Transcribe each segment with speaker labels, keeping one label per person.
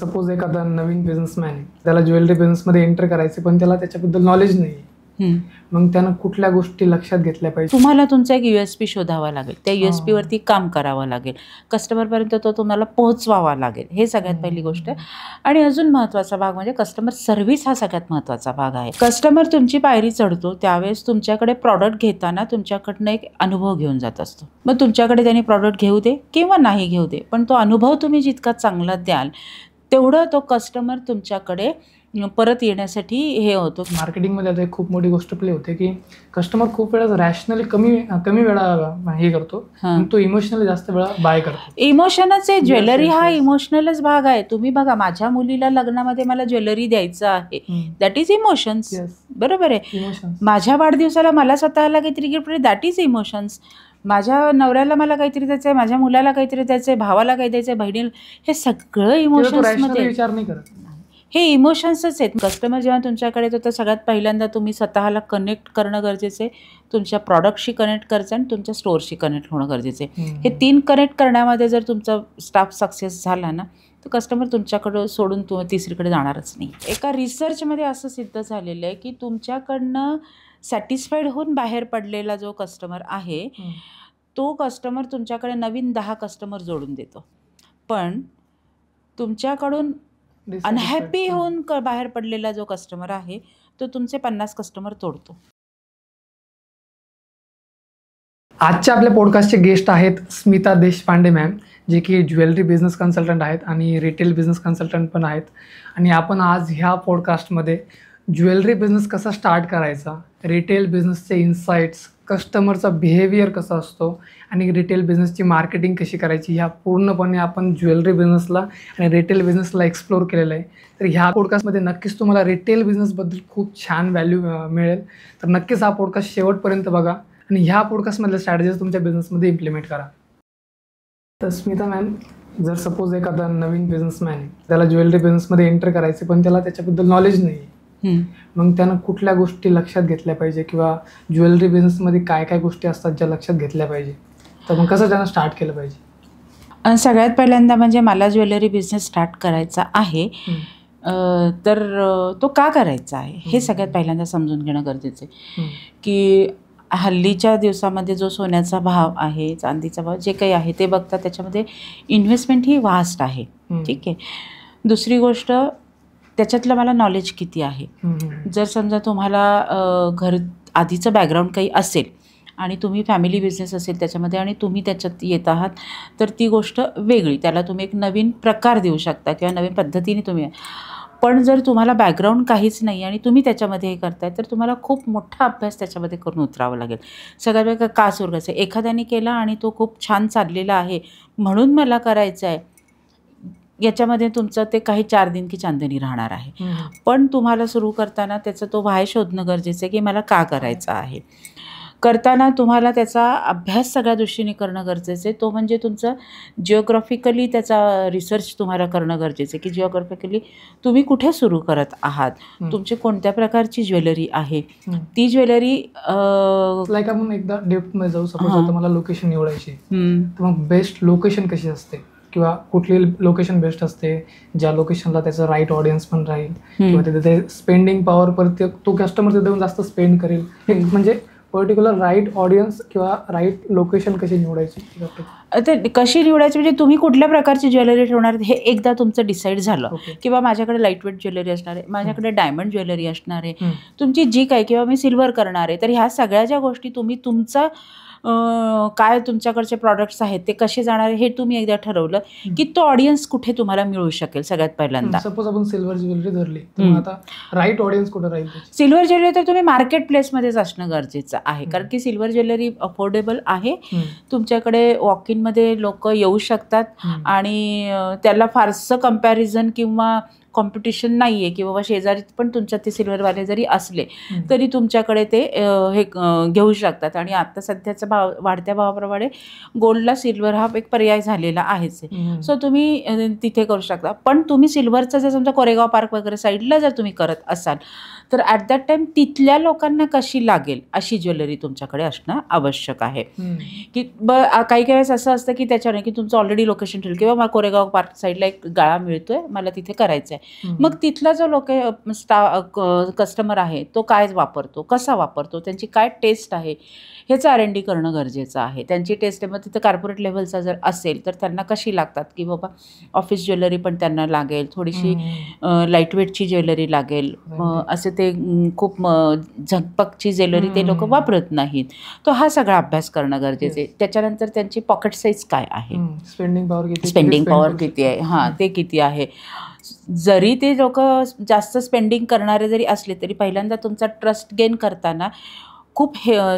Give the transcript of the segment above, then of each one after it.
Speaker 1: Suppose एखादा नवीन businessman आहे, त्याला ज्वेलरी बिझनेसमध्ये एंटर करायचे, पण त्याला त्याच्याबद्दल नॉलेज नाही. मग त्यानं कुठल्या गोष्टी लक्षात घेतल्या पाहिजे?
Speaker 2: तुम्हाला तुमचा एक USP शोधावा लागेल, त्या USP वरती काम करावं लागेल, कस्टमरपर्यंत तो तुम्हाला पोहोचवावा लागेल, हे सगळ्यात पहिली गोष्ट आहे. आणि अजून महत्त्वाचा भाग म्हणजे कस्टमर सर्व्हिस हा सगळ्यात महत्त्वाचा भाग आहे. कस्टमर तुमची पायरी चढतो त्यावेळेस तुमच्याकडे प्रॉडक्ट घेताना तुमच्याकडनं एक अनुभव घेऊन जात असतो. मग तुमच्याकडे त्यांनी प्रॉडक्ट घेऊ दे किंवा नाही घेऊ दे, पण तो अनुभव तुम्ही जितका चांगला द्याल तेवढं तो कस्टमर तुमच्याकडे परत येण्यासाठी हे होतो.
Speaker 1: मार्केटिंगमध्ये आता एक खूप मोठी गोष्ट प्ले होते की कस्टमर खूप वेळा रॅशनली कमी वेळा हे करतो, पण तो इमोशनली जास्त वेळा बाय करतो.
Speaker 2: इमोशनच आहे. ज्वेलरी हा इमोशनलच भाग आहे. तुम्ही बघा, माझ्या मुलीला लग्नामध्ये मला ज्वेलरी द्यायचं आहे, दॅट इज इमोशन्स. बरोबर आहे. माझ्या वाढदिवसाला मला स्वतःला काहीतरी गिफ्ट, दॅट इज इमोशन्स. माझ्या नवऱ्याला मला काहीतरी द्यायचंय, माझ्या मुलाला काहीतरी द्यायचंय, भावाला काही द्यायचंय, बहिणीला, हे सगळं इमोशन्समध्ये
Speaker 1: विचार नाही करत.
Speaker 2: हे इमोशन्सच आहेत. कस्टमर जेव्हा तुमच्याकडे येतो तर सगळ्यात पहिल्यांदा तुम्ही स्वतःला कनेक्ट करणं गरजेचं आहे, तुमच्या प्रॉडक्टशी कनेक्ट करायचं आणि तुमच्या स्टोअरशी कनेक्ट होणं गरजेचं आहे. हे 3 कनेक्ट करण्यामध्ये जर तुमचा स्टाफ सक्सेस झाला ना, तर कस्टमर तुमच्याकडं सोडून तिसरीकडे जाणारच नाही. एका रिसर्चमध्ये असं सिद्ध झालेलं आहे की तुमच्याकडनं सॅटिस्फाईड होऊन बाहेर पडलेला जो कस्टमर आहे, तो कस्टमर तुमच्याकडे नवीन 10 कस्टमर जोडून देतो. पण तुमच्याकडून अनहॅपी होऊन बाहेर पडलेला जो कस्टमर आहे, तो तुमचे 50 कस्टमर तोडतो.
Speaker 1: आजच्या आपल्या पॉडकास्टचे गेस्ट आहेत स्मिता देशपांडे मॅम, जे की ज्वेलरी बिझनेस कन्सल्टंट आहेत आणि रिटेल बिझनेस कन्सल्टंट पण आहेत. आणि आपण आज ह्या पॉडकास्टमध्ये ज्वेलरी बिझनेस कसा स्टार्ट करायचा, रिटेल बिझनेसचे इन्साइट्स, कस्टमरचा बिहेवियर कसा असतो आणि रिटेल बिझनेसची मार्केटिंग कशी करायची, ह्या पूर्णपणे आपण ज्वेलरी बिझनेसला आणि रिटेल बिझनेसला एक्सप्लोर केलेलं आहे. तर ह्या पॉडकास्टमध्ये नक्कीच तुम्हाला रिटेल बिझनेसबद्दल खूप छान व्हॅल्यू मिळेल. तर नक्कीच हा पॉडकास्ट शेवटपर्यंत बघा आणि ह्या पॉडकास्टमधल्या स्ट्रॅटेजीज तुमच्या बिझनेसमध्ये इम्प्लिमेंट करा. तर स्मिता मॅम, जर सपोज एखादा नवीन बिझनेसमॅन आहे, त्याला ज्वेलरी बिझनेसमध्ये एंटर करायचे, पण त्याला त्याच्याबद्दल नॉलेज नाही, मग त्यानं कुठल्या गोष्टी लक्षात घेतल्या पाहिजे किंवा ज्वेलरी बिझनेसमध्ये काय काय गोष्टी असतात ज्या लक्षात घेतल्या पाहिजे, तर मग कसं त्यानं स्टार्ट केलं पाहिजे?
Speaker 2: सगळ्यात पहिल्यांदा म्हणजे मला ज्वेलरी बिझनेस स्टार्ट करायचा आहे, तर तो का करायचा आहे हे सगळ्यात पहिल्यांदा समजून घेणं गरजेचं आहे. की हल्लीच्या दिवसामध्ये जो सोन्याचा भाव आहे, चांदीचा भाव जे काही आहे ते बघता त्याच्यामध्ये इन्व्हेस्टमेंट ही वास्ट आहे. ठीक आहे. दुसरी गोष्ट, त्याच्यातलं मला नॉलेज किती आहे. जर समजा तुम्हाला घर आधीचं बॅकग्राऊंड काही असेल आणि तुम्ही फॅमिली बिझनेस असेल त्याच्यामध्ये आणि तुम्ही त्याच्यात येत आहात, तर ती गोष्ट वेगळी, त्याला तुम्ही एक नवीन प्रकार देऊ शकता किंवा नवीन पद्धतीने तुम्ही. पण जर तुम्हाला बॅकग्राऊंड काहीच नाही आणि तुम्ही त्याच्यामध्ये हे करताय, तर तुम्हाला खूप मोठा अभ्यास त्याच्यामध्ये करून उतरावं लागेल. सगळ्यात वेळ का सुरगायचं, एखाद्याने केला आणि तो खूप छान चाललेला आहे म्हणून मला करायचं आहे, याच्यामध्ये तुमचं ते काही 4 दिन की चांदणी राहणार आहे. पण तुम्हाला सुरू करताना त्याचा तो व्हाय शोधणं गरजेचं आहे की मला का करायचं आहे. करताना तुम्हाला त्याचा अभ्यास सगळ्या दृष्टीने करणं गरजेचं आहे. तो म्हणजे तुमचं जिओग्राफिकली त्याचा रिसर्च तुम्हाला करणं गरजेचं आहे की जिओग्राफिकली तुम्ही कुठे सुरू करत आहात, तुमची कोणत्या प्रकारची ज्वेलरी आहे, ती ज्वेलरी
Speaker 1: लाईक आपण एकदा डेप्थमध्ये जाऊ. सपोज आता मला लोकेशन निवडायची, तर मग बेस्ट लोकेशन कशी असते किंवा कुठली लोकेशन बेस्ट असते, ज्या लोकेशनला त्याचं राईट ऑडियन्स पण राहील किंवा तिथे ते स्पेंडिंग पॉवर परत तो कस्टमर तिथे जास्त स्पेंड करेल, म्हणजे पर्टिक्युलर राईट ऑडियन्स किंवा राईट लोकेशन कशी निवडायची?
Speaker 2: ते कशी निवडायची म्हणजे तुम्ही कुठल्या प्रकारची ज्वेलरी ठेवणार हे एकदा तुमचं डिसाईड झालं. किंवा माझ्याकडे लाईटवेट ज्वेलरी असणार आहे, माझ्याकडे डायमंड ज्वेलरी असणार आहे, तुमची जी काही, किंवा मी सिल्वर करणार आहे, तर ह्या सगळ्या ज्या गोष्टी तुम्ही तुमचा काय तुमच्याकडचे प्रॉडक्ट्स आहेत ते कसे जाणार हे तुम्ही एकदा ठरवलं की तो ऑडियन्स कुठे तुम्हाला मिळू शकेल. सगळ्यात पहिल्यांदा
Speaker 1: सपोज आपण सिल्वर ज्वेलरी धरली, तर आता राईट ऑडियन्स कुठे राहील?
Speaker 2: सिल्वर ज्वेलरी तर तुम्ही मार्केट प्लेसमध्येच असणं गरजेचं आहे, कारण की सिल्वर ज्वेलरी अफोर्डेबल आहे. तुमच्याकडे वॉक इनमध्ये लोक येऊ शकतात आणि त्याला फारसं कंपॅरिझन किंवा कॉम्पिटिशन नाही आहे, की बाबा शेजारी पण तुमच्या ते सिल्वरवाले जरी असले तरी तुमच्याकडे ते हे घेऊ शकतात. आणि आता सध्याचं भाव वाढत्या भावाप्रमाणे गोल्डला सिल्वर हा एक पर्याय झालेला आहेच आहे. सो तुम्ही तिथे करू शकता. पण तुम्ही सिल्वरचं जर समजा कोरेगाव पार्क वगैरे साईडला जर तुम्ही करत असाल तर ॲट दॅट टाईम तिथल्या लोकांना कशी लागेल अशी ज्वेलरी तुमच्याकडे असणं आवश्यक आहे. की काही वेळेस असं असतं की त्याच्याने की तुमचं ऑलरेडी लोकेशन ठेवलं किंवा मला कोरेगाव पार्क साईडला एक गाळा मिळतोय, मला तिथे करायचं आहे. मग तिथला जो कस्टमर आहे तो काय वापरतो, कसा वापरतो, त्यांची काय टेस्ट आहे ह्याचं R&D करणं गरजेचं आहे. त्यांची टेस्ट मग तिथं कॉर्पोरेट लेव्हलचा जर असेल तर त्यांना कशी लागतात की बाबा ऑफिस ज्वेलरी पण त्यांना लागेल, थोडीशी लाईटवेटची ज्वेलरी लागेल, असे ते खूप झगपकची ज्वेलरी ते लोक वापरत नाहीत. तो हा सगळा अभ्यास करणं गरजेचं आहे. त्याच्यानंतर त्यांची पॉकेट साईज काय आहे, स्पेंडिंग पॉवर किती आहे, हां ते किती आहे. जरी ते लोक जास्त स्पेंडिंग करणारे जरी असले तरी पहिल्यांदा तुमचा ट्रस्ट गेन करताना खूप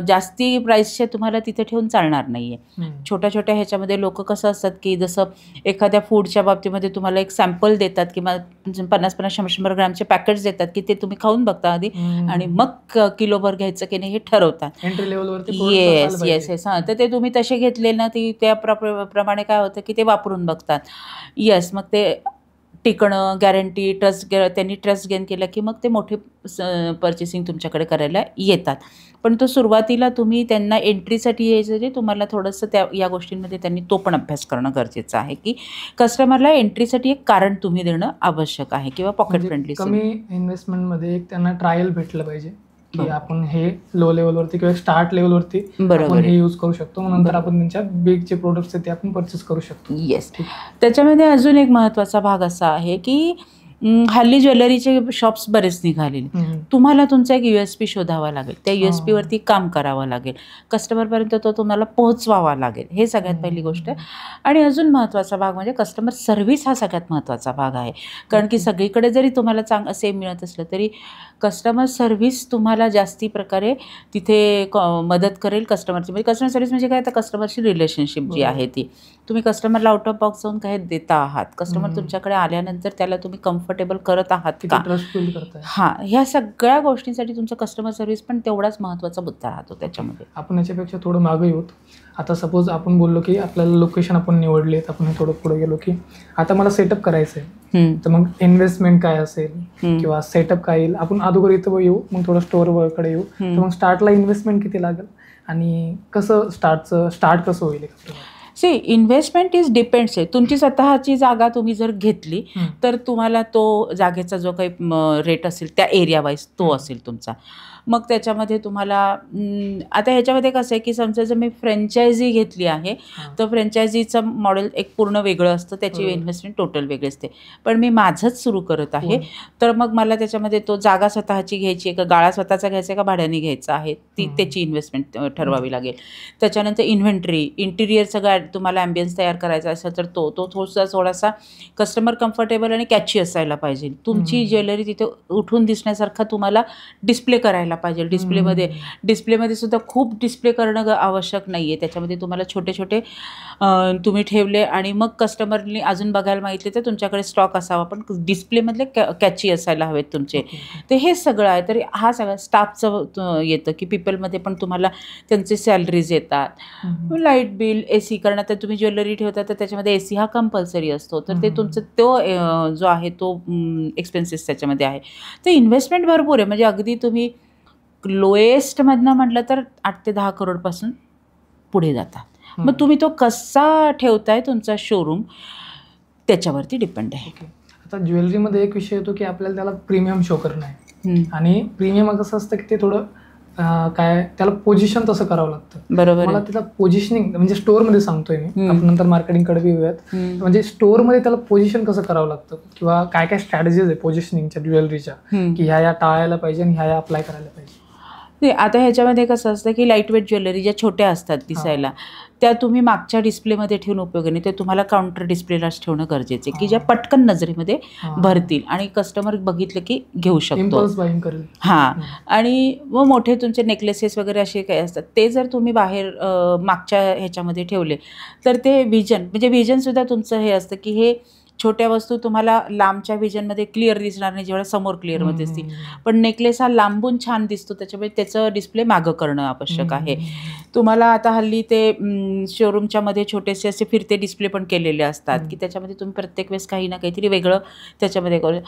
Speaker 2: जास्ती प्राईसचे तुम्हाला तिथे ठेवून चालणार नाही आहे. छोट्या छोट्या ह्याच्यामध्ये लोक कसं असतात की जसं एखाद्या फूडच्या बाबतीमध्ये तुम्हाला एक सॅम्पल देतात किंवा 50-100 ग्रामचे पॅकेट्स देतात की ते तुम्ही खाऊन बघता आधी आणि मग किलोभर घ्यायचं की नाही हे ठरवतात.
Speaker 1: एंट्री लेवलवरती
Speaker 2: येस हां. तर ते तुम्ही तसे घेतले ना ती त्या प्रमाणे काय होतं की ते वापरून बघतात. येस मग ते टिकणं, गॅरंटी, त्यांनी ट्रस्ट गेन केलं की मग ते मोठे पर्चेसिंग तुमच्याकडे करायला येतात. पण तो सुरुवातीला तुम्ही त्यांना एंट्रीसाठी यायचं जे तुम्हाला थोडंसं या गोष्टींमध्ये त्यांनी तो पण अभ्यास करणं गरजेचं आहे की कस्टमरला एंट्रीसाठी एक कारण तुम्ही देणं आवश्यक आहे किंवा पॉकेट फ्रेंडली.
Speaker 1: कमी इन्व्हेस्टमेंटमध्ये एक त्यांना ट्रायल भेटलं पाहिजे की आपण हे लो लेवलवरती किंवा स्टार्ट लेवलवरती आपण हे यूज करू शकतो, नंतर आपण त्यांच्या बिग जे प्रोडक्ट्स आहेत ते आपण परचेस करू शकतो.
Speaker 2: येस. त्याच्यामध्ये अजून एक महत्त्वाचा भाग असा आहे की हल्ली ज्वेलरीचे शॉप्स बरेच निघालेले. तुम्हाला तुमचा एक USP शोधावा लागेल, त्या USP वरती काम करावं लागेल, कस्टमरपर्यंत तो तुम्हाला पोहोचवावा लागेल. हे सगळ्यात पहिली गोष्ट. आणि अजून महत्त्वाचा भाग म्हणजे कस्टमर सर्व्हिस हा सगळ्यात महत्त्वाचा भाग आहे. कारण की सगळीकडे जरी तुम्हाला सेम मिळत असलं तरी कस्टमर सर्व्हिस तुम्हाला जास्ती प्रकारे तिथे मदत करेल. कस्टमरची म्हणजे कस्टमर सर्व्हिस म्हणजे काय, तर कस्टमरची रिलेशनशिप जी आहे ती तुम्ही कस्टमरला आउट ऑफ बॉक्स जाऊन काय देता आहात, कस्टमर तुमच्याकडे आल्यानंतर त्याला तुम्ही कम्फर्टेबल करत आहात का, हां, ह्या सगळ्या गोष्टींसाठी तुमचं कस्टमर सर्व्हिस पण तेवढाच महत्त्वाचा मुद्दा राहतो त्याच्यामध्ये.
Speaker 1: आपण याच्यापेक्षा थोडं मागे येऊत. आता सपोज आपण बोललो की आपल्याला लोकेशन आपण निवडलेत, आपण हे थोडं पुढे गेलो की आता मला सेटअप करायचं आहे, तर मग इन्व्हेस्टमेंट काय असेल किंवा सेटअप काय येईल, आपण अगोदर इथं येऊ मग थोडं स्टोअरकडे येऊ. तर मग स्टार्टला इन्व्हेस्टमेंट किती लागेल आणि कसं स्टार्ट कसं होईल?
Speaker 2: इन्व्हेस्टमेंट इज डिपेंड्स आहे. तुमची स्वतःची जागा तुम्ही जर घेतली तर तुम्हाला तो जागेचा जो काही रेट असेल त्या एरिया वाईज तो असेल तुमचा. मग त्याच्यामध्ये तुम्हाला आता ह्याच्यामध्ये कसं आहे की समजा जर मी फ्रँचायझी घेतली आहे तर फ्रँचायझीचं मॉडेल एक पूर्ण वेगळं असतं, त्याची इन्व्हेस्टमेंट टोटल वेगळी असते. पण मी माझंच सुरू करत आहे तर मग मला त्याच्यामध्ये तो जागा स्वतःची घ्यायची आहे का, गाळा स्वतःचा घ्यायचा आहे का भाड्याने घ्यायचा आहे, त्याची इन्व्हेस्टमेंट ठरवावी लागेल. त्याच्यानंतर इन्व्हेंटरी, इंटिरियर सगळं तुम्हाला ॲम्बियन्स तयार करायचा असेल तर तो थोडासा कस्टमर कम्फर्टेबल आणि कॅची असायला पाहिजे. तुमची ज्वेलरी तिथे उठून दिसण्यासारखा तुम्हाला डिस्प्ले करायला पाहिजे. डिस्प्लेमध्ये सुद्धा खूप डिस्प्ले करणं आवश्यक नाही आहे. त्याच्यामध्ये तुम्हाला छोटे छोटे तुम्ही ठेवले आणि मग कस्टमरनी अजून बघायला मागितले तर तुमच्याकडे स्टॉक असावा, पण डिस्प्लेमधले कॅची असायला हवेत तुमचे. ते हे सगळं आहे. तरी हा सगळा स्टाफचं येतं की पीपलमध्ये पण तुम्हाला त्यांचे सॅलरीज येतात, लाईट बिल, AC कारण तर तुम्ही ज्वेलरी ठेवता तर त्याच्यामध्ये AC हा कंपल्सरी असतो. तर ते तुमचं तो जो आहे तो एक्सपेन्सेस त्याच्यामध्ये आहे. तर इन्व्हेस्टमेंट भरपूर आहे. म्हणजे अगदी तुम्ही लोएस्टमधनं म्हटलं तर 8 ते 10 करोडपासून पुढे जातात. मग तुम्ही तो कसा ठेवताय तुमचा शोरूम त्याच्यावरती डिपेंड आहे.
Speaker 1: आता ज्वेलरीमध्ये एक विषय येतो की आपल्याला त्याला प्रीमियम शो करणं आहे आणि प्रीमियम कसं असतं की ते थोडं काय त्याला पोझिशन तसं करावं लागतं.
Speaker 2: बरोबर.
Speaker 1: मला त्याला पोझिशनिंग म्हणजे स्टोअरमध्ये सांगतोय मी, आपण नंतर मार्केटिंगकडे येऊयात. म्हणजे स्टोअरमध्ये त्याला पोझिशन कसं करावं लागतं किंवा काय काय स्ट्रॅटेजीज आहे पोझिशनिंगच्या ज्वेलरीच्या की ह्या टाळायला पाहिजे आणि ह्या अप्लाय करायला पाहिजे.
Speaker 2: आता ह्याच्यामध्ये कसं असतं की लाईटवेट ज्वेलरी ज्या छोट्या असतात दिसायला त्या तुम्ही मागच्या डिस्प्लेमध्ये ठेवून उपयोग नाही, ते तुम्हाला काउंटर डिस्प्लेलाच ठेवणं गरजेचं आहे की ज्या पटकन नजरेमध्ये भरतील आणि कस्टमर बघितलं की घेऊ शकतो. हां. आणि मग मोठे तुमचे नेकलेसेस वगैरे असे काही असतात ते जर तुम्ही बाहेर मागच्या ह्याच्यामध्ये ठेवले तर ते व्हिजन म्हणजे व्हिजनसुद्धा तुमचं हे असतं की हे छोट्या वस्तू तुम्हाला लांबच्या व्हिजनमध्ये क्लिअर दिसणार नाही, जेवढ्या समोर क्लिअरमध्ये दिसतील. पण नेकलेस हा लांबून छान दिसतो, त्याच्यामुळे त्याचं डिस्प्ले मागं करणं आवश्यक आहे. तुम्हाला आता हल्ली ते शोरूमच्या मध्ये छोटेसे असे फिरते डिस्प्ले पण केलेले असतात, की त्याच्यामध्ये तुम्ही प्रत्येक वेळेस काही ना काहीतरी वेगळं त्याच्यामध्ये करू.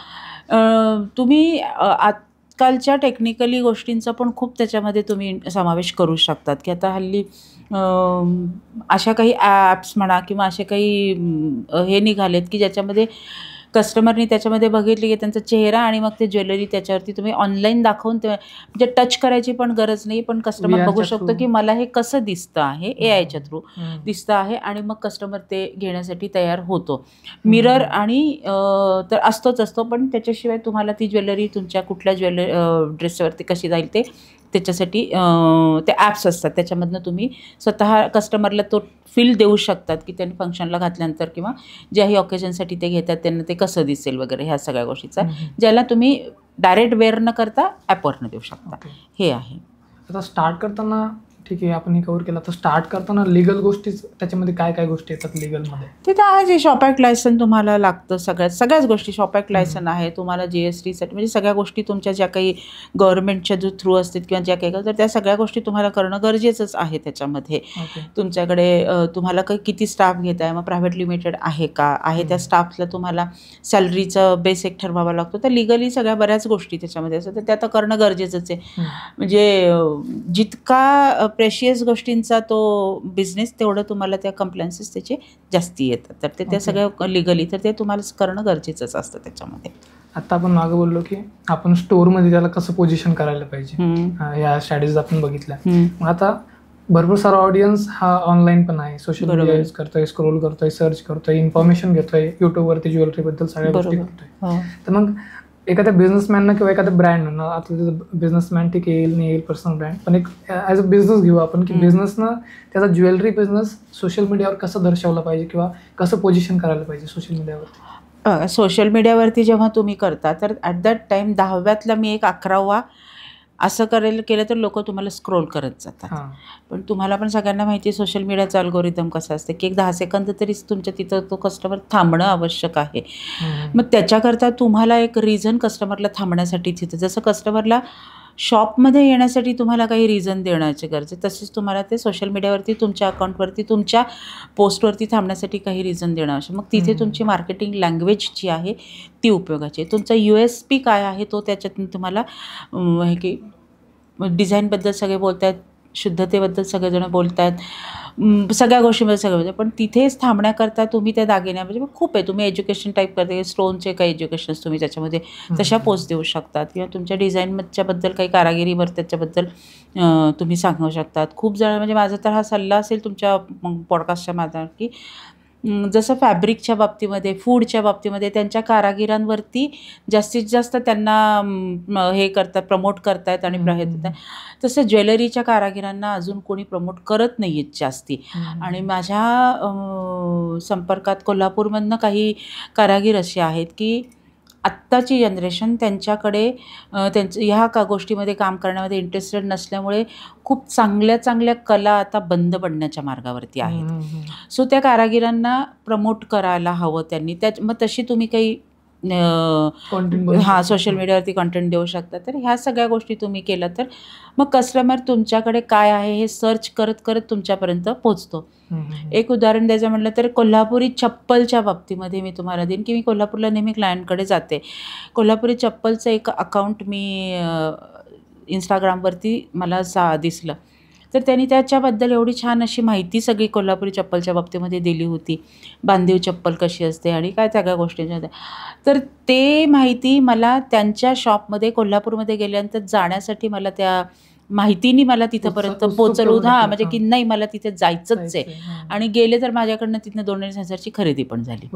Speaker 2: तुम्ही आजकालच्या टेक्निकली गोष्टींचा पण खूप त्याच्यामध्ये तुम्ही समावेश करू शकतात, की आता हल्ली अशा काही ॲप्स म्हणा किंवा असे काही हे निघालेत की ज्याच्यामध्ये कस्टमरनी त्याच्यामध्ये बघितले की त्यांचा चेहरा आणि मग ते ज्वेलरी त्याच्यावरती तुम्ही ऑनलाईन दाखवून ते म्हणजे टच करायची पण गरज नाही, पण कस्टमर बघू शकतो की मला हे कसं दिसतं आहे, AI च्या थ्रू दिसतं आहे आणि मग कस्टमर ते घेण्यासाठी तयार होतो. मिरर आणि तर असतो, पण त्याच्याशिवाय तुम्हाला ती ज्वेलरी तुमच्या कुठल्या ड्रेसवरती कशी जाईल ते त्याच्यासाठी ते ॲप्स असतात, त्याच्यामधनं तुम्ही स्वतः कस्टमरला तो फील देऊ शकतात की त्यांनी फंक्शनला घातल्यानंतर किंवा ज्याही ऑकेजनसाठी ते घेतात त्यांना ते कसं दिसेल वगैरे ह्या सगळ्या गोष्टीचा, ज्याला तुम्ही डायरेक्ट वेअर न करता ॲपवरनं देऊ शकता. हे आहे.
Speaker 1: आता स्टार्ट करताना ठीक आहे, आपण हे कव्हर केलं. तर स्टार्ट करताना लिगल गोष्टी त्याच्यामध्ये काय काय गोष्टी येतात लिगलमध्ये?
Speaker 2: तिथं आहे जे शॉप ॲक्ट लायसन तुम्हाला लागतं, सगळ्याच गोष्टी. शॉप ॲक्ट लायसन आहे तुम्हाला, GSTसाठी म्हणजे सगळ्या गोष्टी तुमच्या ज्या काही गव्हर्नमेंटच्या जो थ्रू असतील किंवा ज्या काही तर त्या सगळ्या गोष्टी तुम्हाला करणं गरजेचंच आहे. त्याच्यामध्ये तुमच्याकडे तुम्हाला किती स्टाफ घेत आहे, मग प्रायव्हेट लिमिटेड आहे का आहे, त्या स्टाफला तुम्हाला सॅलरीचं बेसिक ठरवावा लागतो. तर लिगली सगळ्या बऱ्याच गोष्टी त्याच्यामध्ये असतात, तर त्या आता करणं गरजेचंच आहे. म्हणजे जितका प्रेशियस गोष्टींचा तो बिझनेस तेवढं तुम्हाला त्या कंप्लायन्सेस त्याचे जास्ती येतात, तर ते त्या सगळ्या लिगली तर ते तुम्हाला करणं गरजेचंच असतं त्याच्यामध्ये.
Speaker 1: आता आपण मागे बोललो की आपण स्टोअरमध्ये त्याला कसं पोझिशन करायला पाहिजे, या स्ट्रॅटेजीज आपण बघितल्या. मग आता भरपूर सारा ऑडियन्स हा ऑनलाईन पण आहे, सोशल मीडिया यूज करतोय, स्क्रोल करतोय, सर्च करतोय, इन्फॉर्मेशन घेतोय, युट्यूबवरती ज्वेलरीबद्दल सगळ्या गोष्टी करतोय. तर मग एखाद्या बिझनेसमॅननं किंवा एखाद्या ब्रँडनं, आता बिझनेसमॅन ठीक येईल नाही येईल पर्सनल ब्रँड, पण एक ॲज अ बिझनेस घेऊ आपण की बिझनेसनं त्याचा ज्वेलरी बिझनेस सोशल मीडियावर कसं दर्शवला पाहिजे किंवा कसं पोझिशन करायला पाहिजे सोशल मीडियावरती?
Speaker 2: सोशल मीडियावरती जेव्हा तुम्ही करता तर ॲट दॅट टाईम 10व्यातला मी एक 11वा असं केलं तर लोक तुम्हाला स्क्रोल करत जातात. पण तुम्हाला पण सगळ्यांना माहिती आहे सोशल मीडियाचा अल्गोरिदम कसा असतं की एक 10 सेकंद तरीच तुमच्या तिथं तो कस्टमर थांबणं आवश्यक आहे. मग त्याच्याकरता तुम्हाला एक रिझन कस्टमरला थांबण्यासाठी तिथं, जसं कस्टमरला शॉपमध्ये येण्यासाठी तुम्हाला काही रिझन देण्याची गरज आहे, तसेच तुम्हाला ते सोशल मीडियावरती तुमच्या अकाउंटवरती तुमच्या पोस्टवरती थांबण्यासाठी काही रिझन देणं आवश्यक. मग तिथे तुमची मार्केटिंग लँग्वेज जी आहे ती उपयोगाची आहे. तुमचा USP काय आहे तो त्याच्यातून तुम्हाला हे की डिझाईनबद्दल सगळे बोलत आहेत, शुद्धतेबद्दल सगळेजण बोलत आहेत, सगळ्या गोष्टीमध्ये सगळं होतं, पण तिथेच थांबण्याकरता तुम्ही त्या दागिन्या म्हणजे खूप आहे. तुम्ही एज्युकेशन टाईप करता, स्टोनचे काही एज्युकेशन्स तुम्ही त्याच्यामध्ये तशा पोस्ट देऊ शकतात किंवा तुमच्या डिझाईनच्याबद्दल काही कारागिरीवर त्याच्याबद्दल तुम्ही सांगू शकतात. खूप जण म्हणजे माझा तर हा सल्ला असेल तुमच्या पॉडकास्टच्या माध्यमात की जसं फॅब्रिकच्या बाबतीमध्ये, फूडच्या बाबतीमध्ये त्यांच्या कारागिरांवरती जास्तीत जास्त त्यांना हे करतात, प्रमोट करतायत आणि हे देतात, तसं ज्वेलरीच्या कारागिरांना अजून कोणी प्रमोट करत नाही आहेत जास्ती. आणि माझ्या संपर्कात कोल्हापूरमधनं काही कारागीर असे आहेत की आत्ताची जनरेशन त्यांच्याकडे त्यांचं ह्या गोष्टीमध्ये काम करण्यामध्ये इंटरेस्टेड नसल्यामुळे खूप चांगल्या कला आता बंद पडण्याच्या मार्गावरती आहेत. सो त्या कारागिरांना प्रमोट करायला हवं त्यांनी. मग तशी तुम्ही काही सोशल मीडियावरती कंटेंट देऊ शकता. तर ह्या सगळ्या गोष्टी तुम्ही केल्या तर मग कस्टमर तुमच्याकडे काय आहे हे सर्च करत करत तुमच्यापर्यंत पोहोचतो. एक उदाहरण द्यायचं म्हटलं तर कोल्हापुरी चप्पलच्या बाबतीमध्ये मी तुम्हाला देईन की मी कोल्हापूरला नेहमी क्लायंटकडे जाते. कोल्हापुरी चप्पलचं एक अकाउंट मी इंस्टाग्रामवरती मला दिसलं, तर त्यांनी त्याच्याबद्दल एवढी छान अशी माहिती सगळी कोल्हापुरी चप्पलच्या बाबतीमध्ये दिली होती. बांधीव चप्पल कशी असते आणि काय सगळ्या गोष्टींच्या, तर ते माहिती मला त्यांच्या शॉपमध्ये कोल्हापूरमध्ये गेल्यानंतर जाण्यासाठी मला त्या माहितीनी मला तिथंपर्यंत पोहोचवलं. म्हणजे की नाही मला तिथे जायचंच आहे आणि गेले तर माझ्याकडनं तिथनं 2,500ची खरेदी पण झाली.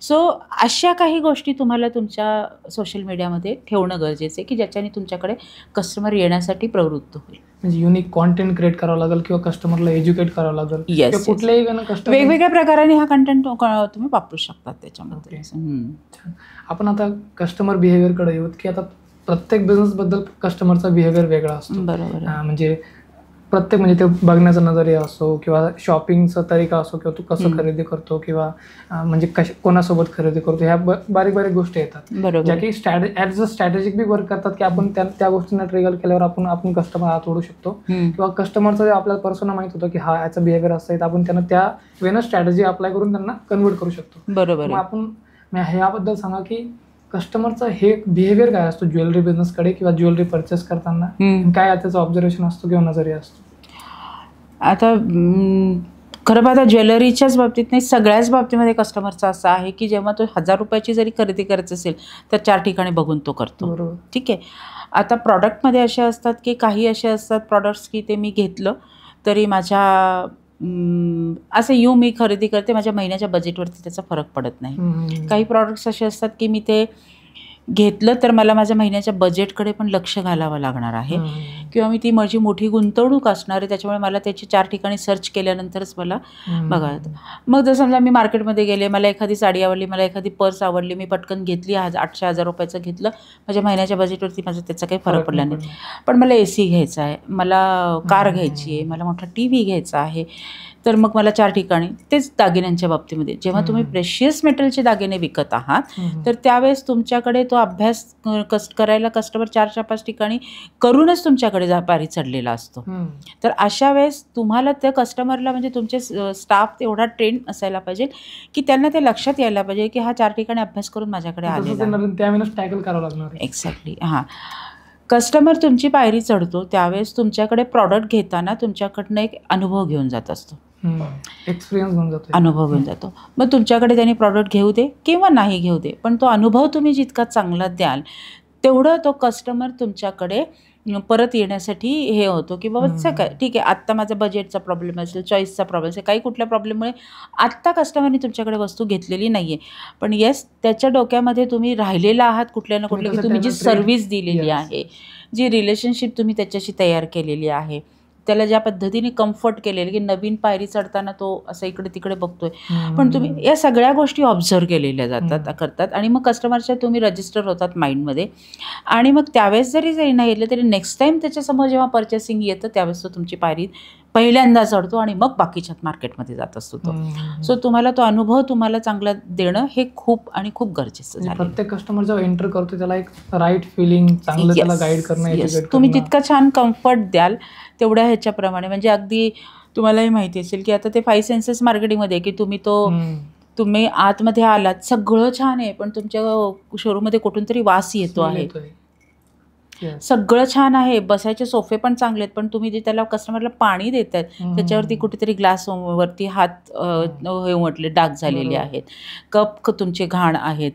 Speaker 2: सो अशा काही गोष्टी तुम्हाला तुमच्या सोशल मीडियामध्ये ठेवणं गरजेचं आहे की ज्याच्याने तुमच्याकडे कस्टमर येण्यासाठी प्रवृत्त होईल.
Speaker 1: म्हणजे युनिक कॉन्टेंट क्रिएट करावं लागेल किंवा कस्टमरला एज्युकेट करावं लागेल.
Speaker 2: येस,
Speaker 1: कुठल्याही
Speaker 2: वेगवेगळ्या प्रकाराने हा कंटेंट तुम्ही वापरू शकतात त्याच्यामध्ये.
Speaker 1: आपण आता कस्टमर बिहेवियरकडे येऊत की आता प्रत्येक बिझनेसबद्दल कस्टमरचा बिहेवियर वेगळा असतो.
Speaker 2: बरोबर.
Speaker 1: म्हणजे प्रत्येक म्हणजे ते बघण्याचा नजरिया असो किंवा शॉपिंगचा तरीका असो किंवा तू कसं खरेदी करतो किंवा म्हणजे कोणासोबत खरेदी करतो, ह्या बारीक बारीक गोष्टी येतात ज्या की ॲज अ स्ट्रॅटेजिक बी वर्क करतात की आपण त्या गोष्टींना ट्रिगर केल्यावर आपण कस्टमर हात ओढू शकतो किंवा कस्टमरचं आपल्याला पर्सोना माहित होतं की हा याचा बिहेवियर असं आहे, आपण त्यांना त्या वेनं स्ट्रॅटेजी अप्लाय करून त्यांना कन्वर्ट करू शकतो.
Speaker 2: बरोबर.
Speaker 1: मग आपण ह्याबद्दल सांगा की कस्टमरचा हे बिहेवियर काय असतो ज्वेलरी बिझनेसकडे किंवा ज्वेलरी परचेस करताना, काय त्याचं ऑब्झर्वेशन असतो किंवा नजरिया असतो?
Speaker 2: आता खरं पाहता ज्वेलरीच्याच बाबतीत नाही, सगळ्याच बाबतीमध्ये कस्टमरचा असं आहे की जेव्हा तो 1000 रुपयाची जरी खरेदी करायची असेल तर 4 ठिकाणी बघून तो करतो.
Speaker 1: बरोबर.
Speaker 2: ठीक आहे. आता प्रॉडक्टमध्ये असे असतात की काही असे असतात प्रॉडक्ट्स की ते मी घेतलं तरी माझ्या असं मी खरेदी करते, माझ्या महिन्याच्या बजेटवरती त्याचा फरक पडत नाही. काही प्रॉडक्ट्स असे असतात की मी ते घेतलं तर मला माझ्या महिन्याच्या बजेटकडे पण लक्ष घालावं लागणार आहे किंवा मी ती माझी मोठी गुंतवणूक असणार आहे, त्याच्यामुळे मला त्याची 4 ठिकाणी सर्च केल्यानंतरच मला बघायला येतं. मग जर समजा मी मार्केटमध्ये गेले, मला एखादी साडी आवडली, मला एखादी पर्स आवडली, मी पटकन घेतली, 800-1000 रुपयाचं घेतलं, माझ्या महिन्याच्या बजेटवरती माझा त्याचा काही फरक पडला नाही. पण मला AC घ्यायचा आहे, मला कार घ्यायची आहे, मला मोठा TV घ्यायचा आहे, तर मग मला 4 ठिकाणी तेच दागिन्यांच्या बाबतीमध्ये जेव्हा तुम्ही प्रेशियस मेटलचे दागिने विकत आहात तर त्यावेळेस तुमच्याकडे तो अभ्यास करायला कस्टमर 4-5 ठिकाणी करूनच तुमच्याकडे पारी चढलेला असतो. तर अशा वेळेस तुम्हाला त्या कस्टमरला म्हणजे तुमचे स्टाफ एवढा ट्रेन असायला पाहिजे की त्यांना ते लक्षात यायला पाहिजे की हा 4 ठिकाणी अभ्यास करून माझ्याकडे आलेला. एक्झॅक्टली. हां, कस्टमर तुमची पायरी चढतो त्यावेळेस तुमच्याकडे प्रॉडक्ट घेताना तुमच्याकडनं एक अनुभव घेऊन जात असतो,
Speaker 1: एक्सपिरियन्स घेऊन जातो,
Speaker 2: अनुभव घेऊन जातो. मग तुमच्याकडे त्यांनी प्रॉडक्ट घेऊ दे किंवा नाही घेऊ दे, पण तो अनुभव तुम्ही जितका चांगला द्याल तेवढं तो कस्टमर तुमच्याकडे परत येण्यासाठी हे होतो की बाबा काय ठीक आहे, आत्ता माझा बजेटचा प्रॉब्लेम असेल, चॉईसचा प्रॉब्लेम असेल, काही कुठल्या प्रॉब्लेममुळे आत्ता कस्टमरने तुमच्याकडे वस्तू घेतलेली नाही आहे, पण येस त्याच्या डोक्यामध्ये तुम्ही राहिलेला आहात कुठल्या ना कुठल्या की तुम्ही जी सर्व्हिस दिलेली आहे, जी रिलेशनशिप तुम्ही त्याच्याशी तयार केलेली आहे, त्याला ज्या पद्धतीने कम्फर्ट केलेलं की नवीन पायरी चढताना तो असं इकडे तिकडे बघतोय, पण तुम्ही या सगळ्या गोष्टी ऑब्झर्व केलेल्या करतात आणि मग कस्टमरच्या तुम्ही रजिस्टर होतात माइंडमध्ये आणि मग त्यावेळेस जरी नाही येतलं तरी नेक्स्ट टाईम त्याच्यासमोर जेव्हा पर्चेसिंग येतं त्यावेळेस तो तुमची पायरी पहिल्यांदा चढतो आणि मग बाकीच्या मार्केटमध्ये जात असतो तो. सो तुम्हाला तो अनुभव तुम्हाला चांगला देणं हे खूप आणि खूप गरजेचं झालं.
Speaker 1: प्रत्येक कस्टमर जेव्हा एंटर करतो त्याला एक राईट फिलिंग, चांगलं त्याला गाईड करणं,
Speaker 2: तुम्ही जितका छान कम्फर्ट द्याल तेवढ्या ह्याच्याप्रमाणे म्हणजे अगदी तुम्हालाही माहिती असेल की आता ते 5 सेन्सेस मार्केटिंगमध्ये की तुम्ही आतमध्ये आलात, सगळं छान आहे पण तुमच्या शोरूममध्ये कुठून तरी वास येतो आहे, सगळं छान आहे, बसायचे सोफे पण चांगले आहेत, पण तुम्ही जे त्याला कस्टमरला पाणी देतात त्याच्यावरती कुठेतरी ग्लास वरती हात हे म्हटले डाग झालेले आहेत, कप तुमचे घाण आहेत,